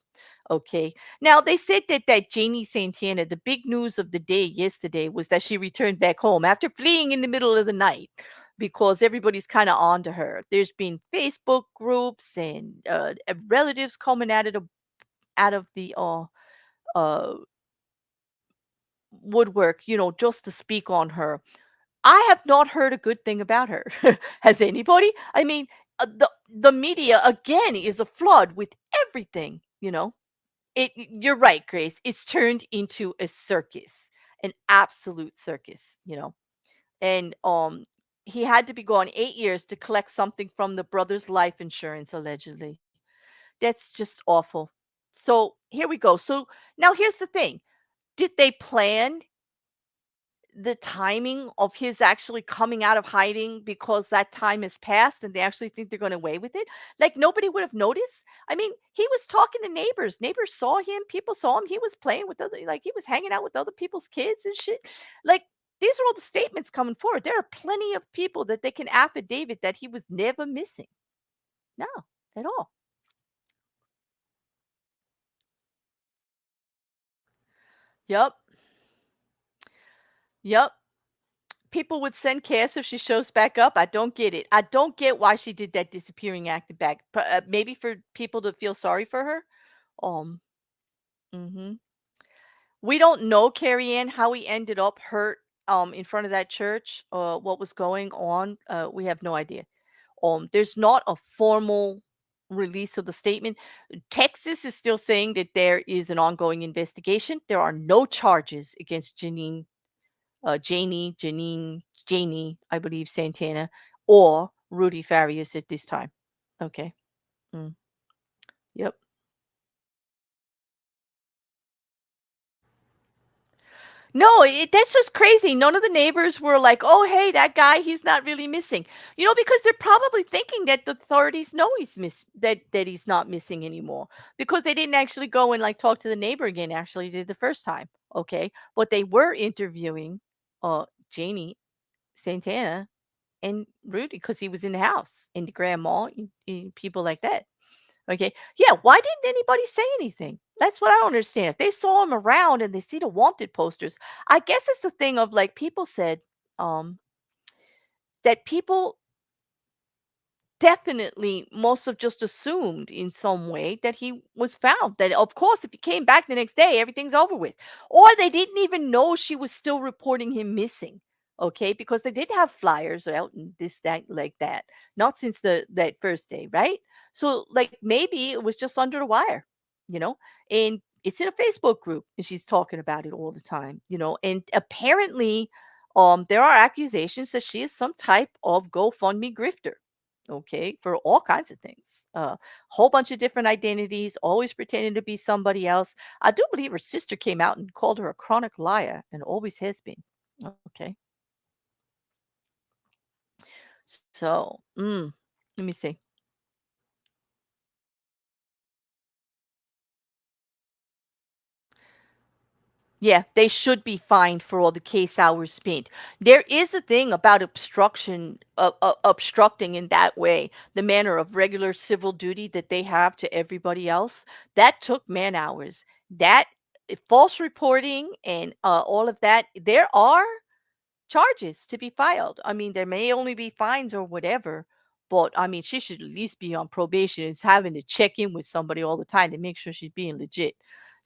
Okay. Now they said that Janie Santana, the big news of the day yesterday was that she returned back home after fleeing in the middle of the night because everybody's kind of on to her. There's been Facebook groups and relatives coming out of the uh woodwork, just to speak on her. I have not heard a good thing about her. Has anybody? I mean, the media again is a flood with everything, you know. You're right, Grace. It's turned into a circus, an absolute circus, you know. And he had to be gone 8 years to collect something from the brother's life insurance allegedly. That's just awful. So, here we go. So, now here's the thing. Did they plan the timing of his actually coming out of hiding because that time has passed and they actually think they're going away with it? Like nobody would have noticed. I mean, he was talking to neighbors. Neighbors saw him. People saw him. He was playing with other, like he was hanging out with other people's kids and shit. Like these are all the statements coming forward. There are plenty of people that they can affidavit that he was never missing. No, at all. Yep. Yep. People would send Cass if she shows back up. I don't get it. I don't get why she did that disappearing act back. Maybe for people to feel sorry for her. Um, mhm. We don't know, Carrie Ann, how he ended up hurt in front of that church, what was going on. We have no idea. There's not a formal release of the statement. Texas is still saying that there is an ongoing investigation. There are no charges against Janie, I believe, Santana, or Rudy Farias at this time. Okay. Mm, yep. No, that's just crazy. None of the neighbors were like, "Oh, hey, that guy, he's not really missing." Because they're probably thinking that the authorities know that he's not missing anymore because they didn't actually go and like talk to the neighbor again. Actually, did the first time. Okay, but they were interviewing Janie Santana and Rudy because he was in the house and the grandma and people like that. Okay. Yeah. Why didn't anybody say anything? That's what I don't understand. If they saw him around and they see the wanted posters, I guess it's the thing of like people said um, that people definitely must have just assumed in some way that he was found. That, of course, if he came back the next day, everything's over with. Or they didn't even know she was still reporting him missing. Okay, because they did have flyers out and this, that, like that. Not since that first day, right? So, like, maybe it was just under the wire, you know? And it's in a Facebook group and she's talking about it all the time, and apparently there are accusations that she is some type of GoFundMe grifter, okay, for all kinds of things. Whole bunch of different identities, always pretending to be somebody else. I do believe her sister came out and called her a chronic liar and always has been. Okay. So, let me see. Yeah, they should be fined for all the case hours spent. There is a thing about obstructing in that way, the manner of regular civil duty that they have to everybody else. That took man hours. That false reporting and all of that. There are charges to be filed. I mean, there may only be fines or whatever, but I mean, she should at least be on probation. It's having to check in with somebody all the time to make sure she's being legit.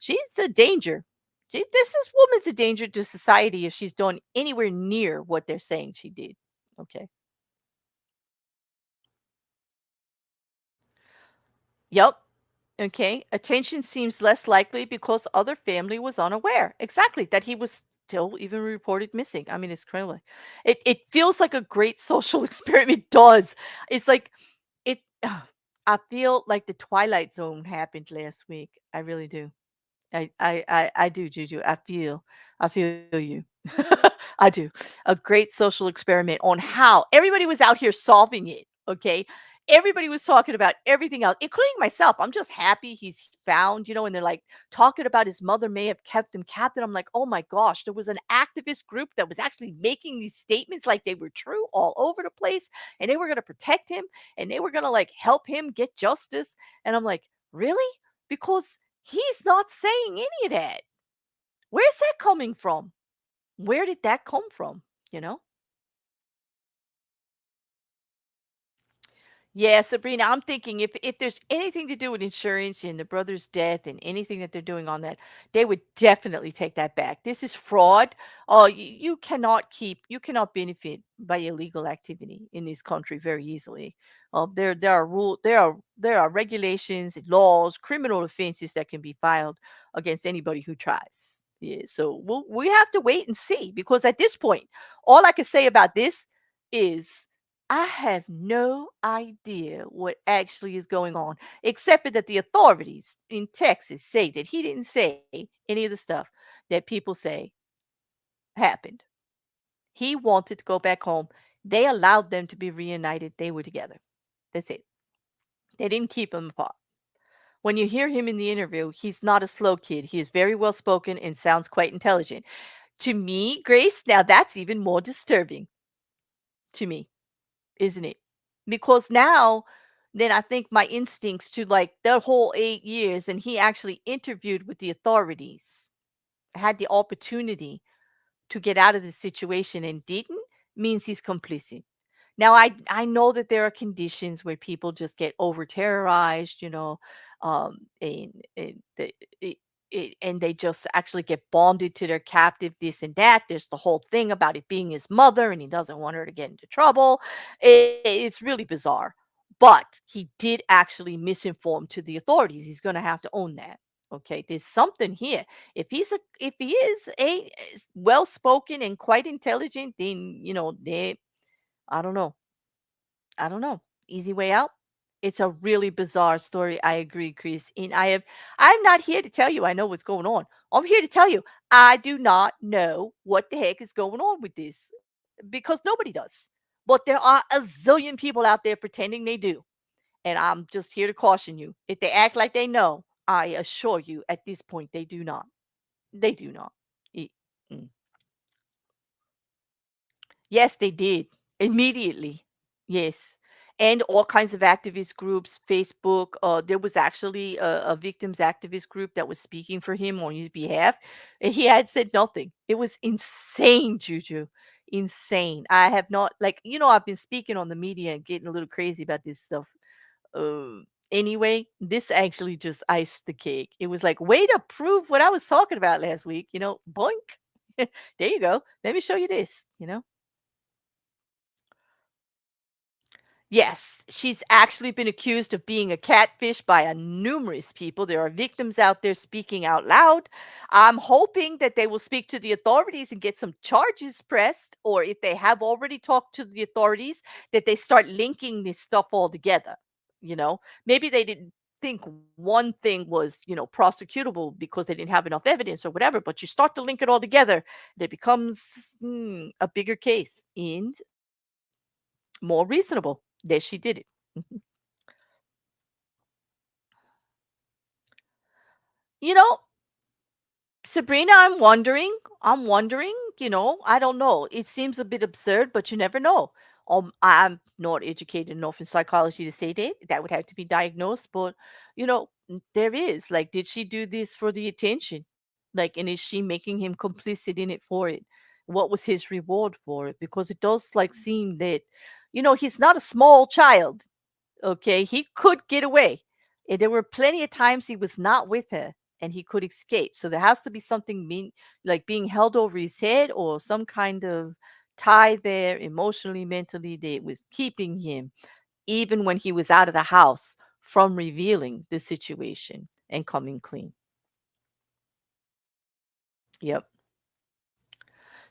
She's a danger. This woman's a danger to society if she's done anywhere near what they're saying she did. Okay. Yep. Okay. Attention seems less likely because other family was unaware. Exactly. That he was still even reported missing. I mean, it's crazy. It feels like a great social experiment. It does. It's like it I feel like the Twilight Zone happened last week. I really do. I do, Juju. I feel you. I do. A great social experiment on how everybody was out here solving it. Okay. Everybody was talking about everything else, including myself. I'm just happy he's found, and they're like talking about his mother may have kept him captive. I'm like, oh my gosh, there was an activist group that was actually making these statements like they were true all over the place, and they were going to protect him and they were going to like help him get justice. And I'm like, really? Because he's not saying any of that. Where's that coming from? Where did that come from? You know? Yeah, Sabrina, I'm thinking if there's anything to do with insurance and the brother's death and anything that they're doing on that, they would definitely take that back. This is fraud. Oh, you cannot benefit by illegal activity in this country very easily. There are regulations, laws, criminal offenses that can be filed against anybody who tries. Yeah, so we have to wait and see because at this point, all I can say about this is I have no idea what actually is going on, except for that the authorities in Texas say that he didn't say any of the stuff that people say happened. He wanted to go back home. They allowed them to be reunited. They were together. That's it. They didn't keep them apart. When you hear him in the interview, he's not a slow kid. He is very well spoken and sounds quite intelligent. To me, Grace, now that's even more disturbing to me. Isn't it? Because now, then I think my instincts to like the whole 8 years, and he actually interviewed with the authorities, had the opportunity to get out of the situation and didn't, means he's complicit. Now I know that there are conditions where people just get over terrorized, and and they just actually get bonded to their captive, this and that. There's the whole thing about it being his mother, and he doesn't want her to get into trouble. It's really bizarre, but he did actually misinform to the authorities. He's going to have to own that. Okay, there's something here. If he is a well spoken and quite intelligent, then they I don't know. I don't know. Easy way out? It's a really bizarre story. I agree, Chris. And I'm not here to tell you I know what's going on. I'm here to tell you I do not know what the heck is going on with this because nobody does. But there are a zillion people out there pretending they do. And I'm just here to caution you. If they act like they know, I assure you at this point they do not. They do not. E- mm. Yes, they did. Immediately. Yes. And all kinds of activist groups, Facebook. There was actually a victims activist group that was speaking for him on his behalf, and he had said nothing. It was insane, Juju. Insane. I have not, like, I've been speaking on the media and getting a little crazy about this stuff. Anyway, this actually just iced the cake. It was like, way to prove what I was talking about last week, boink. There you go. Let me show you this. Yes, she's actually been accused of being a catfish by a numerous people. There are victims out there speaking out loud. I'm hoping that they will speak to the authorities and get some charges pressed, or if they have already talked to the authorities, that they start linking this stuff all together. Maybe they didn't think one thing was, prosecutable because they didn't have enough evidence or whatever, but you start to link it all together, and it becomes a bigger case and more reasonable that she did it. Mhm. You know, Sabrina, I'm wondering, I don't know. It seems a bit absurd, but you never know. I'm not educated enough in psychology to say that. That would have to be diagnosed, but there is. Like, did she do this for the attention? Like, and is she making him complicit in it for it? What was his reward for it? Because it does like seem that, he's not a small child. Okay, he could get away. And there were plenty of times he was not with her and he could escape. So there has to be something like being held over his head or some kind of tie there emotionally, mentally that was keeping him, even when he was out of the house, from revealing the situation and coming clean. Yep.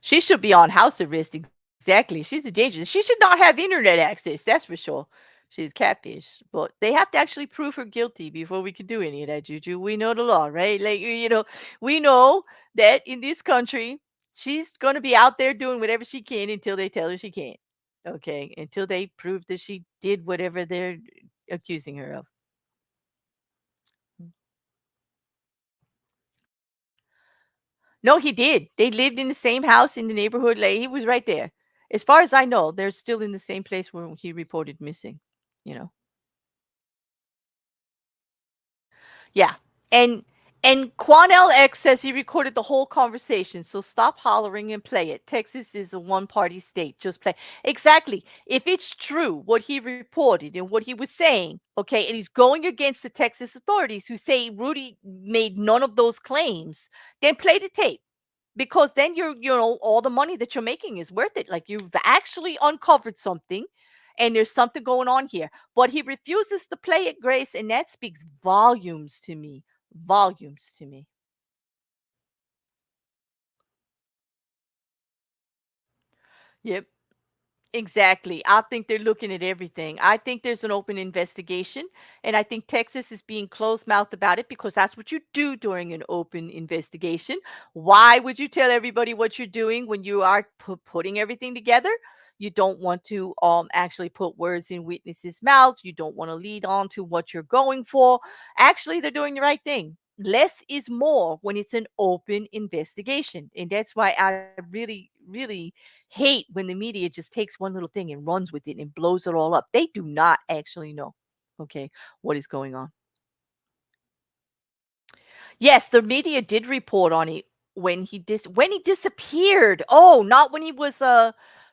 She should be on house arrest. Exactly. She's a danger. She should not have internet access. That's for sure. She's catfish. But they have to actually prove her guilty before we can do any of that, Juju. We know the law, right? Like, we know that in this country, she's going to be out there doing whatever she can until they tell her she can't. Okay. Until they prove that she did whatever they're accusing her of. No, he did. They lived in the same house in the neighborhood. Like, he was right there. As far as I know, they're still in the same place where he reported missing. You know. Yeah. And And Quanell X says he recorded the whole conversation, so stop hollering and play it. Texas is a one-party state. Just play. Exactly. If it's true what he reported and what he was saying, okay, and he's going against the Texas authorities who say Rudy made none of those claims, then play the tape. Because then all the money that you're making is worth it. Like you've actually uncovered something and there's something going on here. But he refuses to play it, Grace, and that speaks volumes to me. Volumes to me. Yep. Exactly. I think they're looking at everything. I think there's an open investigation, and I think Texas is being closed-mouthed about it because that's what you do during an open investigation. Why would you tell everybody what you're doing when you are putting everything together? You don't want to actually put words in witnesses' mouths. You don't want to lead on to what you're going for. Actually, they're doing the right thing. Less is more when it's an open investigation, and that's why I really, really hate when the media just takes one little thing and runs with it and blows it all up. They do not actually know, okay, what is going on. Yes, the media did report on it when he disappeared. Oh, not when he was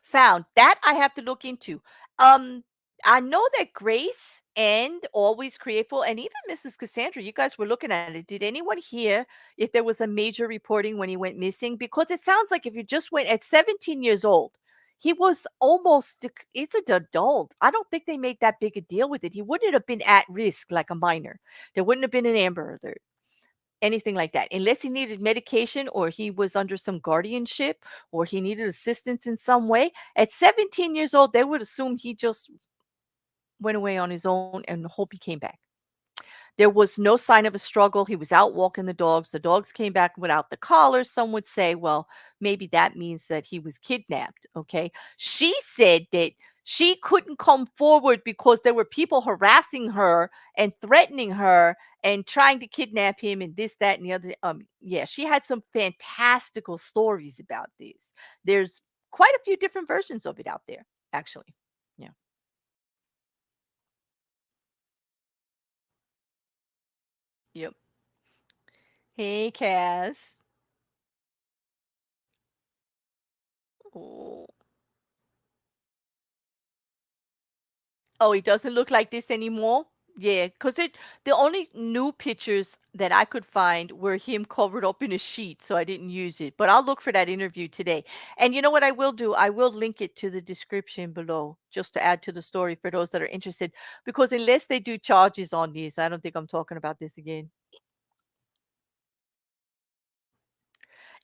found. That I have to look into. Um I know that Grace and Always Createful and even Mrs. Cassandra, you guys were looking at it. Did anyone hear if there was a major reporting when he went missing? Because it sounds like if you just went at 17 years old, he was almost it's an adult. I don't think they made that big a deal with it. He wouldn't have been at risk like a minor. There wouldn't have been an Amber Alert, anything like that, unless he needed medication or he was under some guardianship or he needed assistance in some way. At 17 years old, they would assume he just went away on his own and hope he came back. There was no sign of a struggle. He was out walking the dogs. The dogs came back without the collar. Some would say, well, maybe that means that he was kidnapped. Okay. She said that she couldn't come forward because there were people harassing her and threatening her and trying to kidnap him and this, that, and the other. Yeah, she had some fantastical stories about this. There's quite a few different versions of it out there, actually. Yeah. Yep. Hey, Cass. Oh. Oh, he doesn't look like this anymore? Yeah, because the only new pictures that I could find were him covered up in a sheet, so I didn't use it. But I'll look for that interview today. And you know what I will do? I will link it to the description below just to add to the story for those that are interested. Because unless they do charges on these, I don't think I'm talking about this again.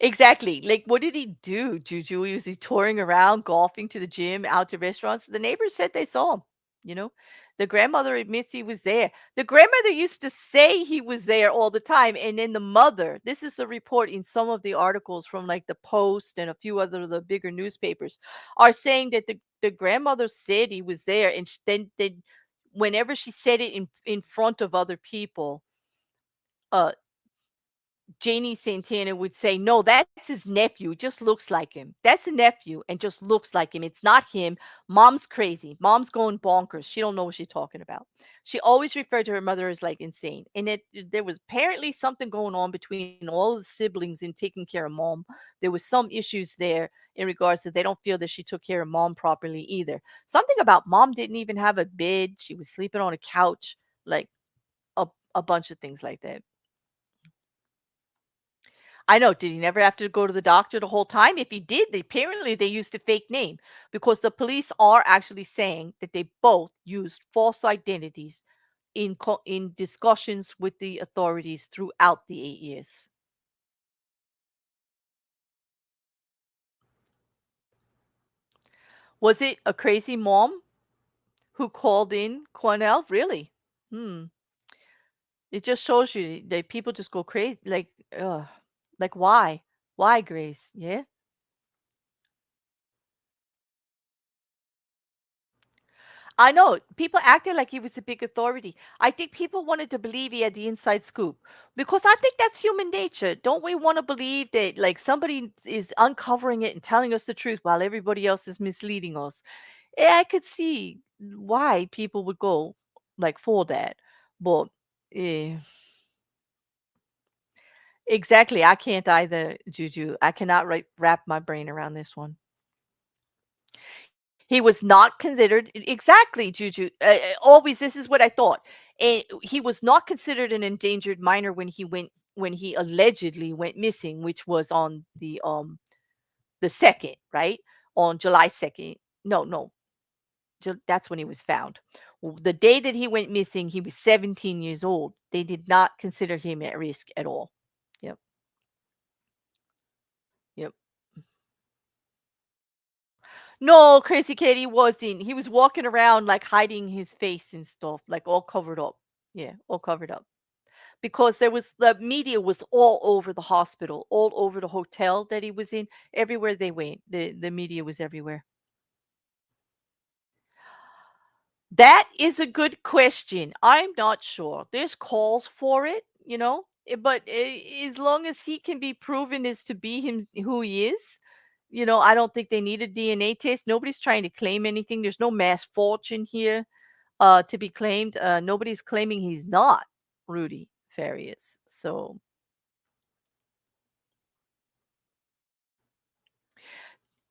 Exactly. Like, what did he do, Juju? Was he touring around, golfing to the gym, out to restaurants? The neighbors said they saw him. You know, the grandmother admits he was there. The grandmother used to say he was there all the time. And then the mother, this is a report in some of the articles from like the Post and a few other of the bigger newspapers, are saying that the grandmother said he was there. And then whenever she said it in front of other people, uh, Janie Santana would say, "No, that's his nephew. It just looks like him. That's a nephew and just looks like him. It's not him. Mom's crazy. Mom's going bonkers. She don't know what she's talking about." She always referred to her mother as like insane. And there was apparently something going on between all the siblings in taking care of mom. There was some issues there in regards to they don't feel that she took care of mom properly either. Something about mom didn't even have a bed. She was sleeping on a couch, like a, a bunch of things like that. I know. Did he never have to go to the doctor the whole time? If he did, apparently they used a fake name because the police are actually saying that they both used false identities in discussions with the authorities throughout the 8 years. Was it a crazy mom who called in Cornell? Really? Hmm. It just shows you that people just go crazy. Like why? Why, Grace? Yeah. I know. People acted like he was a big authority. I think people wanted to believe he had the inside scoop because I think that's human nature. Don't we want to believe that like somebody is uncovering it and telling us the truth while everybody else is misleading us? Yeah, I could see why people would go like for that. But eh, Exactly. I can't either, Juju. I cannot wrap my brain around this one. He was not considered exactly, Juju. Always, this is what I thought. He was not considered an endangered minor when he allegedly went missing, which was on the second, right? On July 2nd. No, no, that's when he was found. The day that he went missing, he was 17 years old. They did not consider him at risk at all. Yep, yep. No, Crazy Katie wasn't. He was walking around like hiding his face and stuff, like all covered up. Yeah, all covered up. Because the media was all over the hospital, all over the hotel that he was in. Everywhere they went, the media was everywhere. That is a good question. I'm not sure. There's calls for it, but as long as he can be proven as to be him who he is, I don't think they need a DNA test. Nobody's trying to claim anything. There's no mass fortune here to be claimed. Nobody's claiming he's not Rudy Farias. So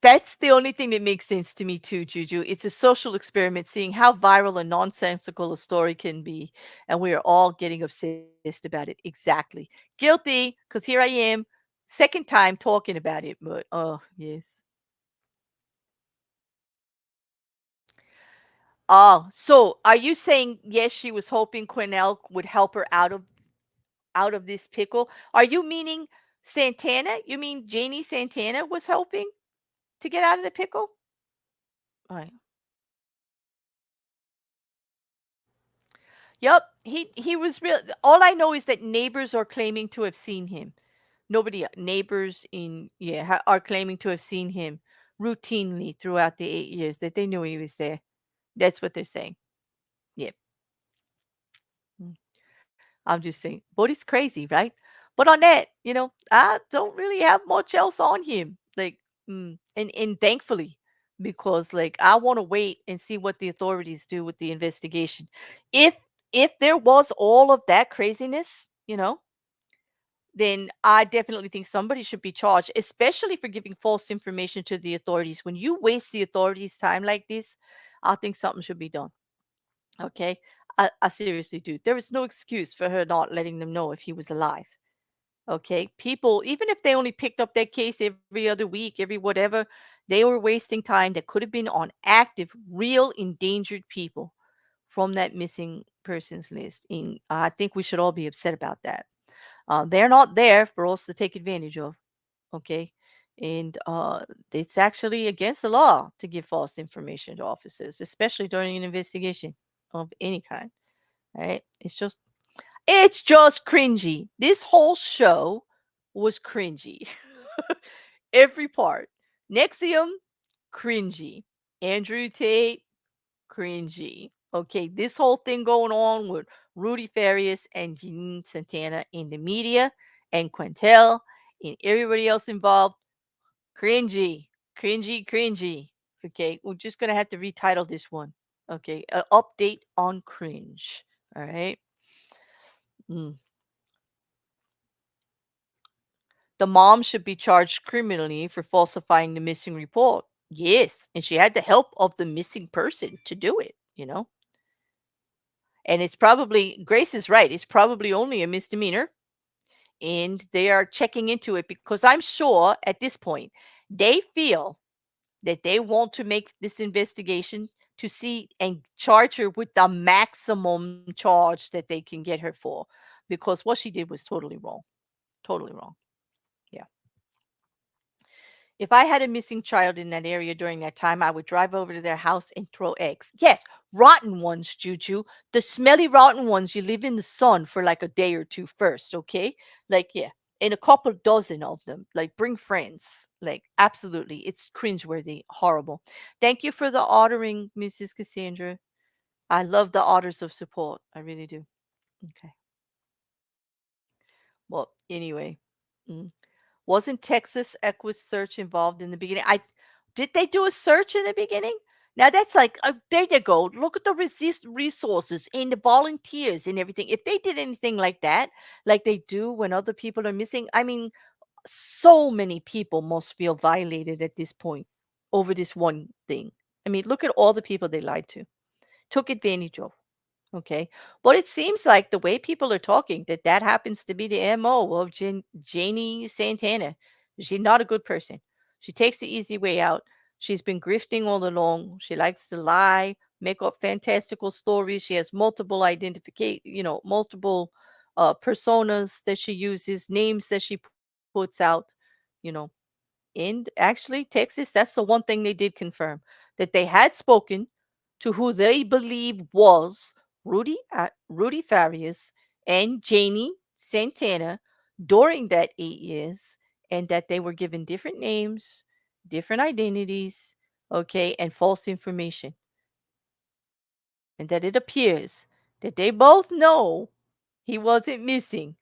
that's the only thing that makes sense to me too, Juju. It's a social experiment, seeing how viral and nonsensical a story can be, and we are all getting obsessed about it. Exactly. Guilty, because here I am, second time talking about it, but oh yes. Oh, so are you saying yes, she was hoping Cornell would help her out of this pickle? Are you meaning Santana? You mean Janie Santana was hoping to get out of the pickle? Right. Yep, he was real. All I know is that neighbors are claiming to have seen him. Nobody neighbors in yeah are claiming to have seen him routinely throughout the 8 years that they knew he was there. That's what they're saying. Yep. Mm. I'm just saying, Bodhi's crazy, right? But on that, I don't really have much else on him. Like, and thankfully, because like I want to wait and see what the authorities do with the investigation. If if there was all of that craziness, then I definitely think somebody should be charged, especially for giving false information to the authorities. When you waste the authorities' time like this, I think something should be done. Okay. I seriously do. There is no excuse for her not letting them know if he was alive. Okay. People, even if they only picked up that case every other week, every whatever, they were wasting time that could have been on active, real endangered people from that missing persons list. And I think we should all be upset about that. They're not there for us to take advantage of. Okay. And it's actually against the law to give false information to officers, especially during an investigation of any kind. Right? It's just cringy. This whole show was cringy. Every part. Nexium, cringy. Andrew Tate, cringy. Okay, this whole thing going on with Rudy Farias and Janine Santana in the media and Quintel and everybody else involved, cringy, cringy, cringy. Okay, we're just gonna have to retitle this one. Okay, an update on cringe. All right. Mm. The mom should be charged criminally for falsifying the missing report. Yes, and she had the help of the missing person to do it. And it's probably, Grace is right, it's probably only a misdemeanor. And they are checking into it because I'm sure at this point they feel that they want to make this investigation to see and charge her with the maximum charge that they can get her for, because what she did was totally wrong. Totally wrong. Yeah. If I had a missing child in that area during that time, I would drive over to their house and throw eggs. Yes, rotten ones, Juju. The smelly, rotten ones. You live in the sun for like a day or two first, okay? Like, yeah, and a couple dozen of them. Like, bring friends. Like, absolutely. It's cringeworthy, horrible. Thank you for the ordering, Mrs. Cassandra. I love the orders of support. I really do. Okay. Well, anyway. mm, Wasn't Texas Equus search involved in the beginning? I did they do a search in the beginning? Now that's like, there you go. Look at the resist resources and the volunteers and everything. If they did anything like that, like they do when other people are missing, I mean, so many people must feel violated at this point over this one thing. I mean, look at all the people they lied to, took advantage of. Okay. But it seems like the way people are talking, that that happens to be the MO of Janie Santana. She's not a good person. She takes the easy way out. She's been grifting all along. She likes to lie, make up fantastical stories. She has multiple multiple personas that she uses, names that she puts out, you know. And actually, Texas, that's the one thing they did confirm, that they had spoken to who they believe was Rudy Farias and Janie Santana during that 8 years, and that they were given different names, different identities, okay, and false information. And that it appears that they both know he wasn't missing,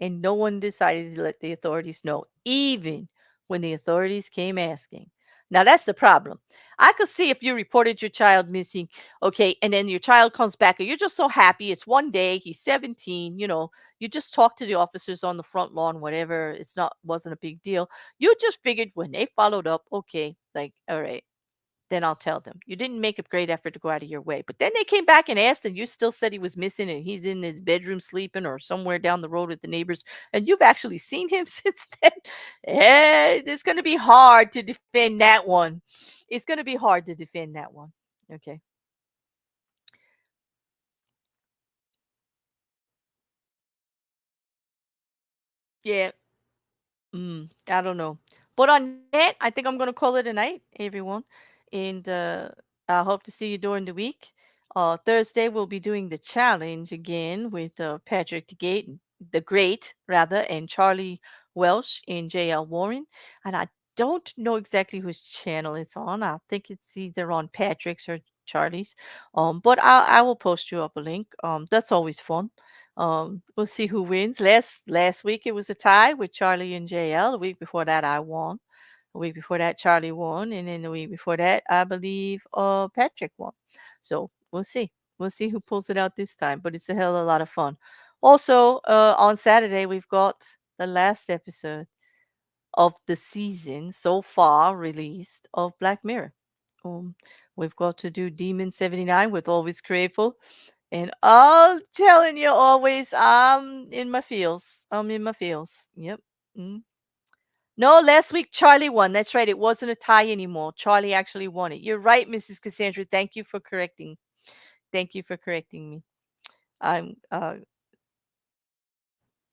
and no one decided to let the authorities know, even when the authorities came asking. Now, that's the problem. I could see if you reported your child missing, okay, and then your child comes back, and you're just so happy. It's one day, he's 17, you just talk to the officers on the front lawn, whatever. Wasn't a big deal. You just figured when they followed up, okay, like, all right, then I'll tell them. You didn't make a great effort to go out of your way. But then they came back and asked, and you still said he was missing and he's in his bedroom sleeping or somewhere down the road with the neighbors, and you've actually seen him since then. It's going to be hard to defend that one. It's going to be hard to defend that one. Okay. Yeah. I don't know. But on that, I think I'm going to call it a night, everyone. And I hope to see you during the week. Thursday, we'll be doing the challenge again with Patrick the Great, rather, and Charlie Welsh and JL Warren. And I don't know exactly whose channel it's on. I think it's either on Patrick's or Charlie's. But I will post you up a link. That's always fun. We'll see who wins. Last week it was a tie with Charlie and JL. The week before that I won. The week before that Charlie won, and then the week before that I believe Patrick won. So we'll see. We'll see who pulls it out this time. But it's a hell of a lot of fun. Also, on Saturday we've got the last episode of the season so far released of Black Mirror. Um, we've got to do Demon 79 with Always Grateful. And I'm telling you, always, I'm in my feels. I'm in my feels. Yep. Mm. No, last week Charlie won. That's right. It wasn't a tie anymore. Charlie actually won it. You're right, Mrs. Cassandra. Thank you for correcting. Thank you for correcting me. I'm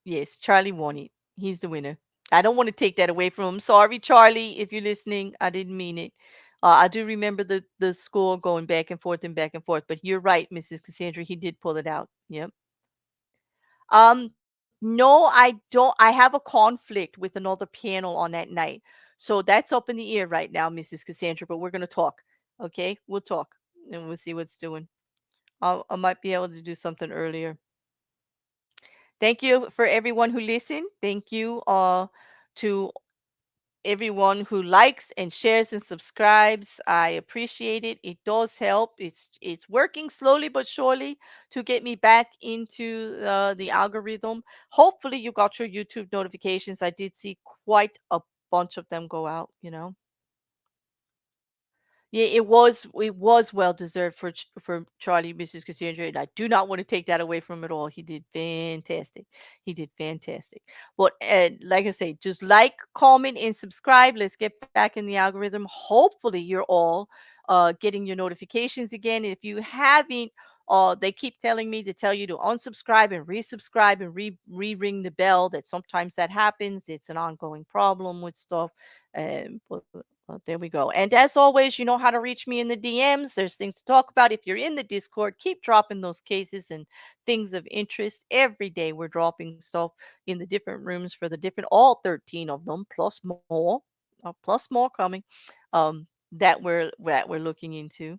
Yes, Charlie won it. He's the winner. I don't want to take that away from him. Sorry, Charlie, if you're listening. I didn't mean it. I do remember the score going back and forth and back and forth. But you're right, Mrs. Cassandra. He did pull it out. Yep. Um, no, I don't. I have a conflict with another panel on that night. So that's up in the air right now, Mrs. Cassandra. But we're gonna talk. Okay, we'll talk and we'll see what's doing. I might be able to do something earlier. Thank you for everyone who listened. Thank you to everyone who likes and shares and subscribes. I appreciate it. It does help. It's working slowly but surely to get me back into the algorithm. Hopefully you got your YouTube notifications. I did see quite a bunch of them go out. Yeah, it was well deserved for Charlie, Mrs. Cassandra, and I do not want to take that away from him at all. He did fantastic. He did fantastic. But like I say, just like, comment, and subscribe. Let's get back in the algorithm. Hopefully, you're all getting your notifications again. If you haven't, they keep telling me to tell you to unsubscribe and resubscribe and re-ring the bell. That sometimes that happens. It's an ongoing problem with stuff. But well, there we go. And as always, you know how to reach me in the DMs. There's things to talk about. If you're in the Discord, keep dropping those cases and things of interest. Every day we're dropping stuff in the different rooms for the different, all 13 of them, plus more coming, that we're looking into.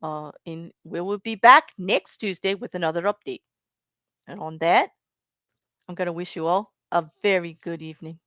And we will be back next Tuesday with another update. And on that, I'm going to wish you all a very good evening.